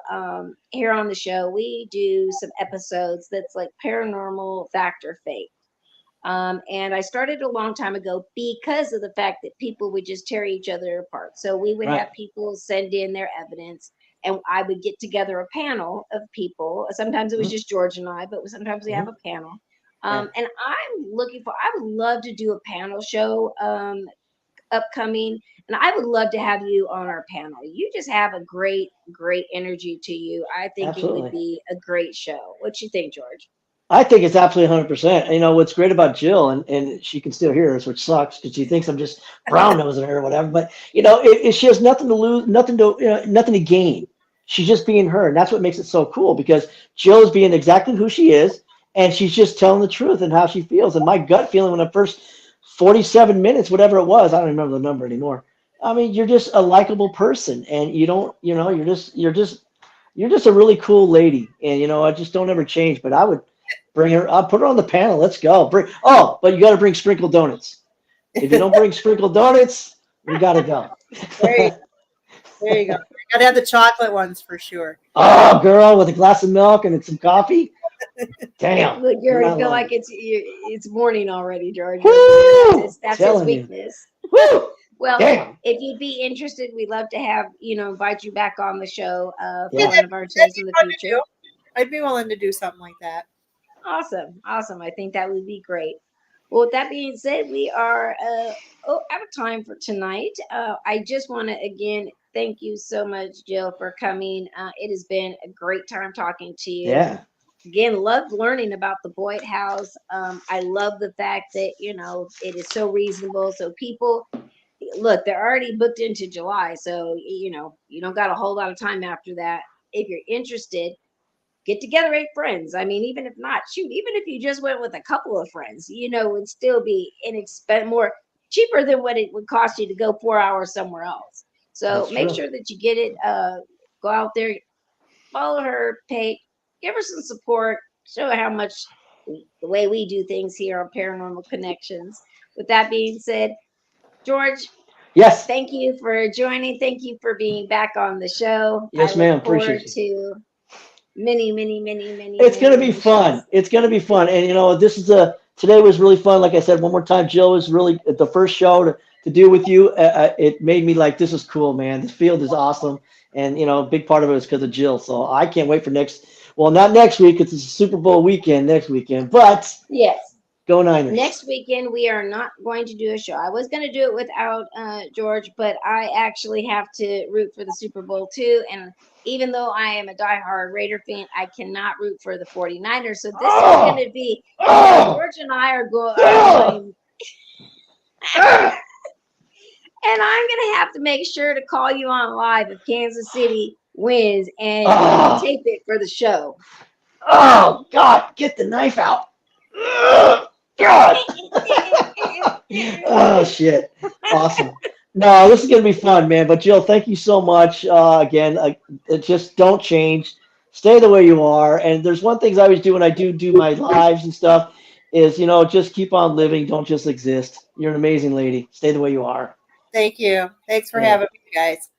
here on the show, we do some episodes that's like paranormal fact or fake. And I started a long time ago because of the fact that people would just tear each other apart. So we would Right. have people send in their evidence, and I would get together a panel of people. Sometimes it was Hmm. just George and I, but sometimes we have Hmm. a panel. Yeah. And I would love to do a panel show upcoming, and I would love to have you on our panel. You just have a great, great energy to you. I think it would Absolutely. be a great show. What you think, George? I think it's absolutely 100%. What's great about Jill, and she can still hear us, which sucks because she thinks I'm just brown nosing her or whatever. But she has nothing to lose, nothing to gain. She's just being her, and that's what makes it so cool because Jill is being exactly who she is, and she's just telling the truth and how she feels. And my gut feeling when the first 47 minutes, whatever it was, I don't remember the number anymore. I mean, you're just a likable person, and you don't, you're just a really cool lady, and I just don't ever change. But I would bring her. I'll put her on the panel. Let's go. But you got to bring sprinkled donuts. If you don't bring sprinkled donuts, we got to go. There you, there you go. Gotta have the chocolate ones for sure. Oh, girl, with a glass of milk and some coffee. Damn, Look, you you're already not feel lying. like it's morning already, George. You're over here. Woo! That's his Telling you. weakness. Woo! Well, Damn. if you'd be interested, we'd love to have, invite you back on the show for Yeah, Yeah. one of our that'd shows be in the fun to future. do. I'd be willing to do something like that. Awesome. Awesome. I think that would be great. Well, with that being said, we are out of time for tonight. I just want to again thank you so much, Jill, for coming. It has been a great time talking to you. Yeah. Again, loved learning about the Boyd House. I love the fact that it is so reasonable. So people, look, they're already booked into July, so you don't got a whole lot of time after that. If you're interested, get together 8 friends. I mean, even if not, shoot, even if you just went with a couple of friends, it would still be more cheaper than what it would cost you to go 4 hours somewhere else. So That's make true. sure that you get it. Go out there, follow her page, give her some support, show her how much the way we do things here on Paranormal Connections. With that being said, George, Yes. thank you for joining. Thank you for being back on the show. I Yes, look ma'am. forward Appreciate you. to many, many, many, many, It's many gonna be more shows. fun. It's gonna be fun. And this is today was really fun. Like I said, one more time, Jill was really the first show to do with you. It made me like, this is cool, man. This field is awesome. And a big part of it is because of Jill. So I can't wait for not next week, it's the Super Bowl weekend next weekend, but Yes. go Niners. Next weekend, we are not going to do a show. I was going to do it without George, but I actually have to root for the Super Bowl too. And even though I am a diehard Raider fan, I cannot root for the 49ers. So this is Oh, going to be, oh, George and I are oh, going, ah, and I'm going to have to make sure to call you on live if Kansas City wins and oh, tape it for the show. oh, God, get the knife out. Ugh, God. Oh, shit. Awesome. No, this is going to be fun, man. But Jill, thank you so much. Again, just don't change. Stay the way you are. And there's one thing I always do when I do my lives and stuff is, just keep on living. Don't just exist. You're an amazing lady. Stay the way you are. Thank you. Thanks for Yeah. having me, guys.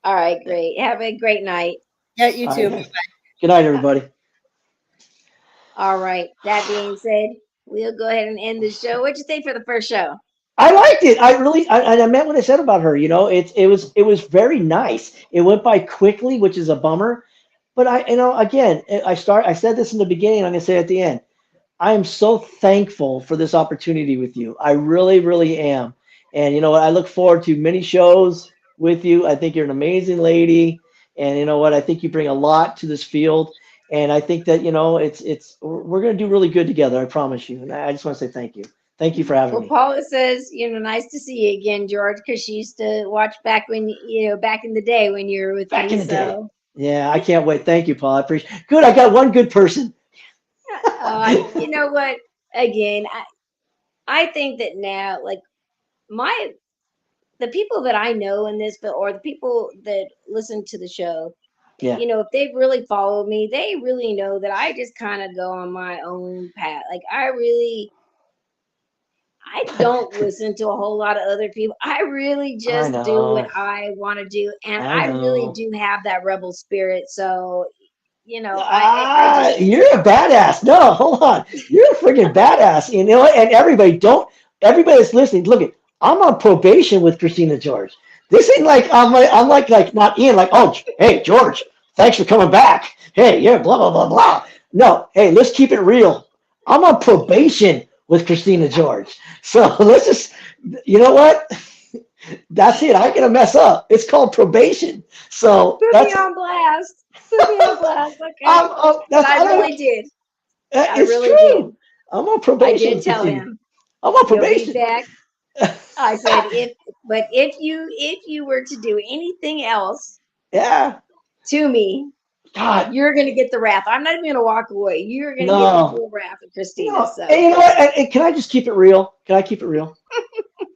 All right, great. Have a great night. Yeah, you All too. right, guys. Good night, everybody. All right. That being said, we'll go ahead and end the show. What'd you think for the first show? I liked it. I meant what I said about her. It was very nice. It went by quickly, which is a bummer. But again, I said this in the beginning. I'm going to say it at the end. I am so thankful for this opportunity with you. I really, really am. And you know what? I look forward to many shows with you. I think you're an amazing lady. And you know what? I think you bring a lot to this field. And I think that, we're going to do really good together. I promise you. And I just want to say thank you. Thank you for having Well, me. Paula says, nice to see you again, George, because she used to watch back when, back in the day when you were with Back me. in the day. So, Yeah, I can't wait. Thank you, Paul. I appreciate it. Good. I got one good person. you know what? Again, I think that now, like the people that I know in this, or the people that listen to the show, Yeah. if they've really followed me, they really know that I just kind of go on my own path. Like I don't listen to a whole lot of other people. I really I just do what know. I want to do, and I I really know. do have that rebel spirit. So, I just You're a badass. No, hold on. You're a freaking badass. And everybody that's listening, look at, I'm on probation with Christina George. This ain't like I'm like not in like, oh, hey, George, thanks for coming back. Hey, yeah, blah blah blah blah. No, hey, let's keep it real. I'm on probation with Christina George. So let's just, you know what? That's it. I'm gonna mess up. It's called probation. So put me that's on blast. Put me on blast. Okay, but that's I all. really did. I It's really did. true. I'm on I probation did with tell Christina. him I'm on you'll be probation. back. I said if you were to do anything else Yeah. to me, God, you're gonna get the wrath. I'm not even gonna walk away. You're gonna get the no. full wrath of Christina. And So you know what? And can I just keep it real? Can I keep it real?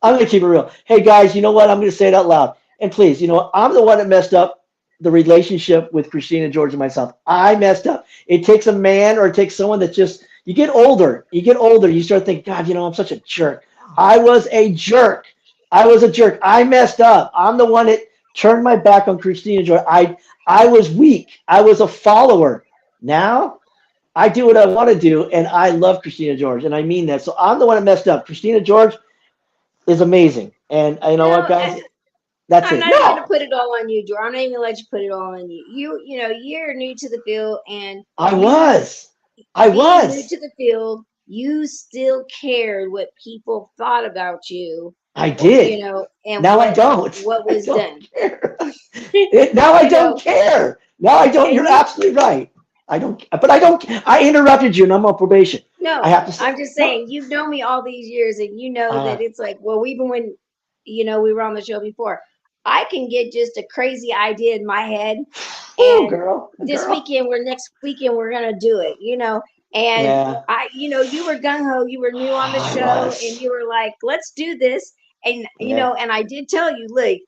I'm going to keep it real. Hey, guys, you know what? I'm going to say it out loud. And please, I'm the one that messed up the relationship with Christina, George, and myself. I messed up. It takes a man, or it takes someone that just, you get older. You start thinking, God, I'm such a jerk. I was a jerk. I messed up. I'm the one that turned my back on Christina George. I was weak. I was a follower. Now I do what I want to do, and I love Christina George, and I mean that. So I'm the one that messed up. Christina George is amazing. And you know what, No, guys? That's I'm it. not even gonna No, put it all on you, Drew. I'm not even gonna let you put it all on you. You're new to the field, and I you was. I being new was. to the field, you still cared what people thought about you, I or, did. and Now I don't. what I was don't done. care. Now I you don't know, care. Now I don't. and You're you absolutely right. I don't. But I don't. I interrupted you, and I'm on probation. I no, have to say I'm just no. saying, you've known me all these years, and you know Uh, that it's like, well, even when we were on the show before, I can get just a crazy idea in my head, whew, and girl, girl. next weekend we're gonna do it. And Yeah, you were gung ho, you were new on the I show, and was. you were like, let's do this. And Yeah. and I did tell you, look,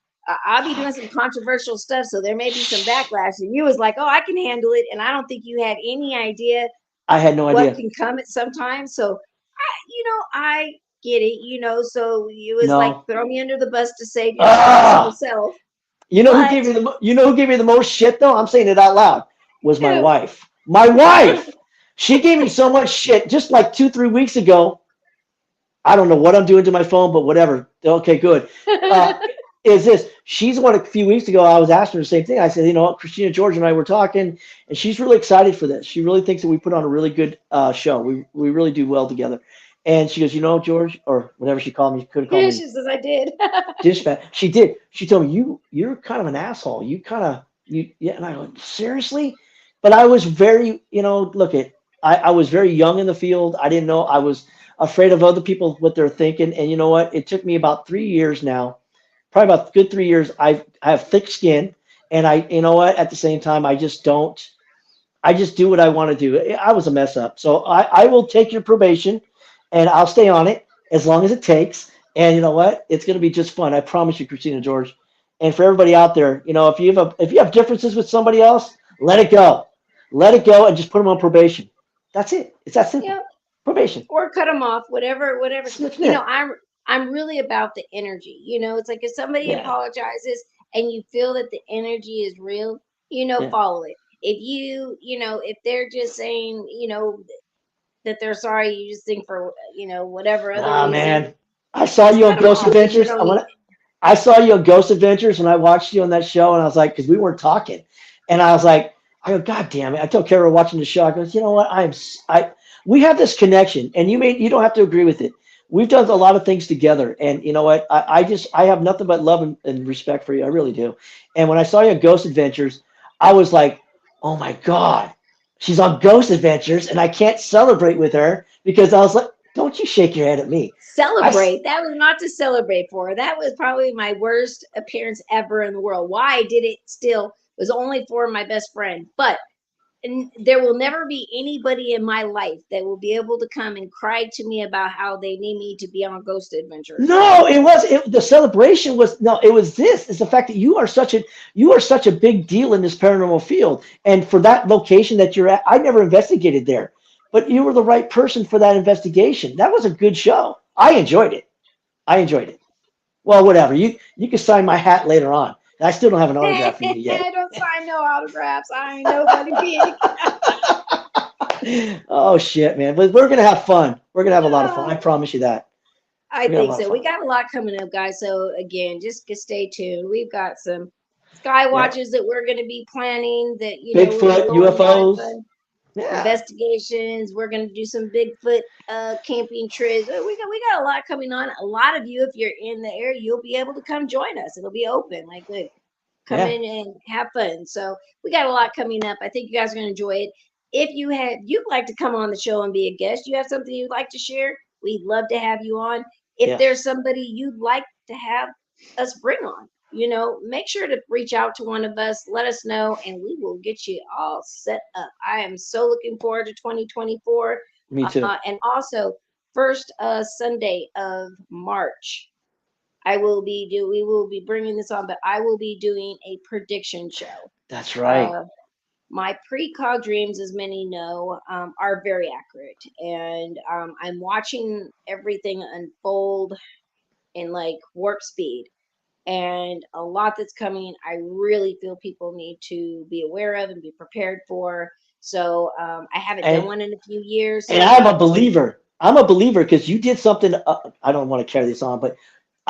I'll be doing some controversial stuff, so there may be some backlash. And you was like, oh, I can handle it, and I don't think you had any idea I had no what idea. can come at some time. So I get it. So you was like, No. throw me under the bus to save your responsible Ah. self. You know who But gave me you know who gave me the most shit though? I'm saying it out loud. Was my who? wife. My wife. She gave me so much shit just like 2, 3 weeks ago. I don't know what I'm doing to my phone, but whatever. Okay, good. Uh, is this? She's the one a few weeks ago. I was asking her the same thing. I said, what, Christina George and I were talking, and she's really excited for this. She really thinks that we put on a really good show. We really do well together. And she goes, George, or whatever she called me, she could have called Yeah, me she says I did. dispatch. She did. She told me you're kind of an asshole. You kind of yeah. And I went seriously, but I was very look at I was very young in the field. I didn't know. I was afraid of other people what they're thinking. And you know what? It took me about 3 years now, probably about good 3 years. I have thick skin, and I what at the same time I just don't. I just do what I want to do. I was a mess up. So I will take your probation and I'll stay on it as long as it takes. And you know what? It's going to be just fun. I promise you, Christina George. And for everybody out there, if you have differences with somebody else, let it go. Let it go and just put them on probation. That's it. It's that simple. Yeah, Probation. or cut them off, whatever. Snip, You know, snip. I'm really about the energy. It's like if somebody Yeah. apologizes and you feel that the energy is real, Yeah. follow it. If if they're just saying, that they're sorry, you just think for whatever other Nah, reason, man. I saw just you on cut them Ghost off because you Adventures. don't need. I saw you on Ghost Adventures when I watched you on that show, and I was like, because we weren't talking, and I was like, I go, God damn it! I told Kara watching the show, I goes, you know what? We have this connection, and you don't have to agree with it. We've done a lot of things together, and you know what? I have nothing but love and respect for you. I really do. And when I saw you on Ghost Adventures, I was like, oh my God, she's on Ghost Adventures, and I can't celebrate with her because I was like, don't you shake your head at me. I Celebrate. That was not to celebrate for. That was probably my worst appearance ever in the world. Why I did it still was only for my best friend. But there will never be anybody in my life that will be able to come and cry to me about how they need me to be on Ghost Adventures. No, the celebration was no, it was this. It's the fact that you are such a big deal in this paranormal field. And for that location that you're at, I never investigated there. But you were the right person for that investigation. That was a good show. I enjoyed it. I enjoyed it. Well, whatever. You can sign my hat later on. I still don't have an autograph for you yet. Don't sign no autographs. I ain't nobody big. Oh shit, man. But we're gonna have fun. We're gonna have a lot of fun. I promise you that. I We're gonna have a think lot of so. We fun. got a lot coming up, guys. So again, just stay tuned. We've got some sky Yep. watches that we're going to be planning. That we're going to Bigfoot, go on live UFOs. Yeah. investigations. We're going to do some Bigfoot camping trips. We got a lot coming on. A lot of you, if you're in the area, you'll be able to come join us. It'll be open. Like, look, come Yeah. in and have fun. So we got a lot coming up. I think you guys are going to enjoy it. If you'd like to come on the show and be a guest, you have something you'd like to share, we'd love to have you on. If Yes. there's somebody you'd like to have us bring on, make sure to reach out to one of us, let us know, and we will get you all set up. I am so looking forward to 2024. Me too. And also, first Sunday of March, we will be bringing this on, but I will be doing a prediction show. That's right. Uh, my precog dreams, as many know, are very accurate, and I'm watching everything unfold in like warp speed, and a lot that's coming. I really feel people need to be aware of and be prepared for. So I haven't done And one in a few years, and so I'm a believer. I'm a believer because you did something. I don't want to carry this on, but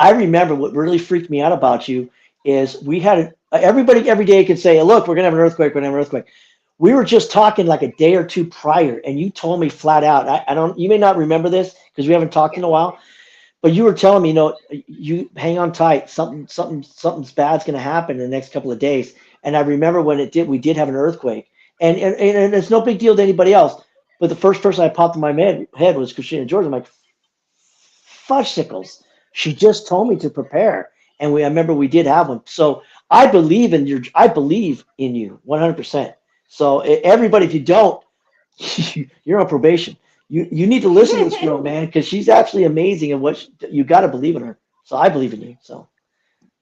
I remember what really freaked me out about you is we had everybody every day could say, look, we're gonna have an earthquake, we're gonna have an earthquake. We were just talking like a day or two prior, and you told me flat out. I don't. You may not remember this because we haven't talked in a while, but you were telling me, you hang on tight. Something's bad's gonna happen in the next couple of days. And I remember when it did. We did have an earthquake, and it's no big deal to anybody else. But the first person I popped in my head was Christina George. I'm like, fudgesicles. She just told me to prepare, and I remember we did have one. So I believe in you 100%. So everybody, if you don't, you're on probation. You need to listen to this girl, man, because she's absolutely amazing, and you got to believe in her. So I believe in you. So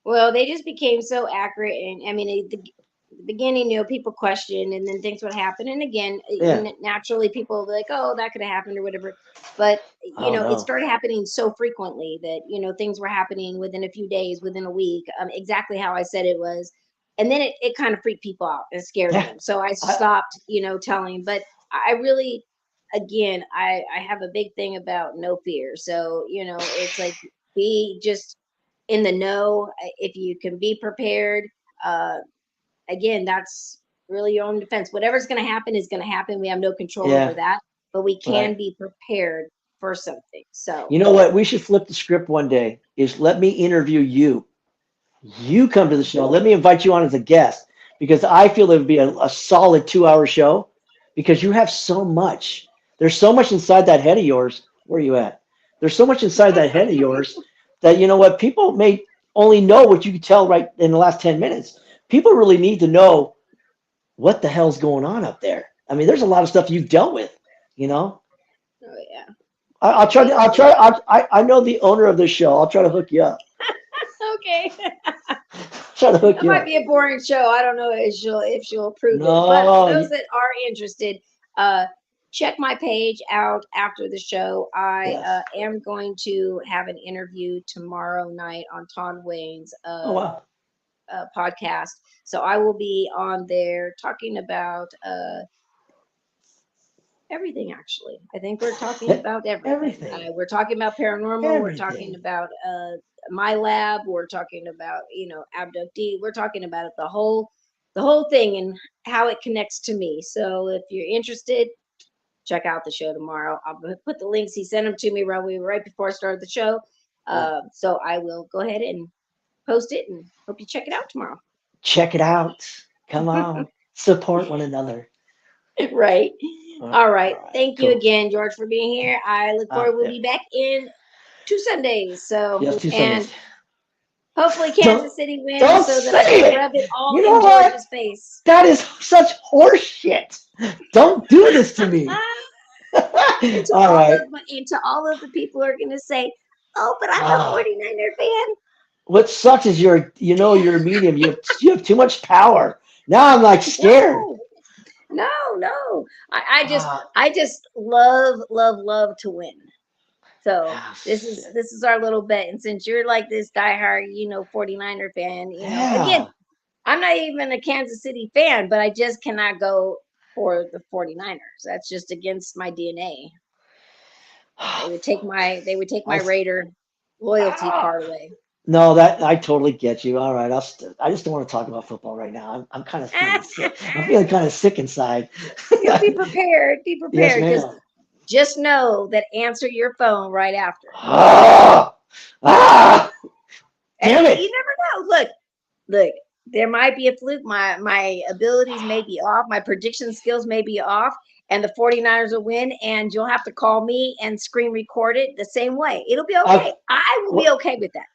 Well, they just became so accurate, and I mean, the beginning, people question, and then things would happen, and again, yeah. naturally, people will be like, "Oh, that could have happened" or whatever. But Oh it no. started happening so frequently that things were happening within a few days, within a week, exactly how I said it was, and then it kind of freaked people out and scared Yeah. them. So I I, stopped, telling. But I really, again, I have a big thing about no fear. So it's like be just in the know. If you can be prepared, uh again, that's really your own defense. Whatever's going to happen is going to happen. We have no control over yeah. that, but we can Right. be prepared for something. So, You know what? We should flip the script one day. Is let me interview you. You come to the show. Let me invite you on as a guest because I feel it would be a solid 2 hour show because you have so much. There's so much inside that head of yours. Where are you at? There's so much inside that head of yours that you know what people may only know what you could tell right in the last 10 minutes. People really need to know what the hell's going on up there. I mean, there's a lot of stuff you've dealt with, you know. oh yeah. I'll try to, I'll try, I know the owner of this show. I'll try to hook you up. Okay. Try to hook That you might up. be a boring show. I don't know if she'll approve it. But for No, those that are interested, uh, check my page out after the show. I yes. am going to have an interview tomorrow night on Todd Wayne's Oh wow. podcast. So I will be on there talking about everything. Actually, I think we're talking about everything. Everything. We're talking about paranormal. We're talking Everything. about my lab. We're talking about abductee. We're talking about it, the whole thing and how it connects to me. So if you're interested, check out the show tomorrow. I'll put the links. He sent them to me right before I started the show. Yeah. So I will go ahead and post it and hope you check it out tomorrow. Check it out. Come on. Support one another. Right. All All right. right. Thank you Cool. again, George, for being here. I look forward. We'll Yeah. be back in 2 Sundays. So, Yes, 2 Sundays. and hopefully Don't Kansas City wins don't so that I say can it. rub it all You know in what? George's face. That is such horse shit. Don't do this to me. and to All right. all of the people who are going to say, "Oh, but I'm a Ah, 49er fan." what sucks is you're a medium. You have too much power. Now I'm like scared. No, no. I just Ah, I just love to win. So this is shit. this is our little bet. And since you're like this diehard, 49er fan, again, Yeah. I'm not even a Kansas City fan, but I just cannot go for the 49ers. That's just against my DNA. They would take my I, Raider loyalty ah. card away. No, that I totally get you. All right, I just don't want to talk about football right now. I'm kind of feeling sick. I'm feeling kind of sick inside. Be prepared. Be Yes, prepared because ma'am. just know that answer your phone right after. Ah, ah, damn it. You never know. Look, there might be a fluke. My abilities may be off. My prediction skills may be off. And the 49ers will win. And you'll have to call me and screen record it the same way. It'll be okay. I will be okay with that.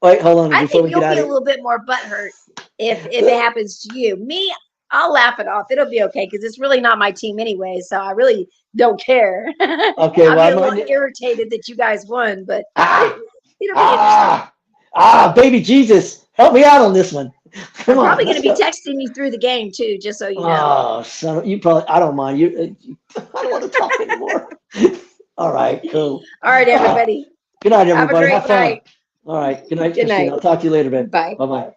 Wait, hold on I before think we get you'll out be a of little bit more butthurt if it happens to you. Me, I'll laugh it off. It'll be okay because it's really not my team anyway. So I really don't care. Okay, I'll well, be I a little might. irritated that you guys won, but Ah, it'll be interesting. baby Jesus, help me out on this one. I'm Come on, probably going let's to be go. texting you through the game too, just so you know. Oh, son, you probably. I don't mind you. I don't want to talk anymore. All right, cool. All right, Ah, everybody. good night, Have a everybody. great Have fun. night. All right. Good night, Good Christine. night. I'll talk to you later, babe. Bye. Bye bye.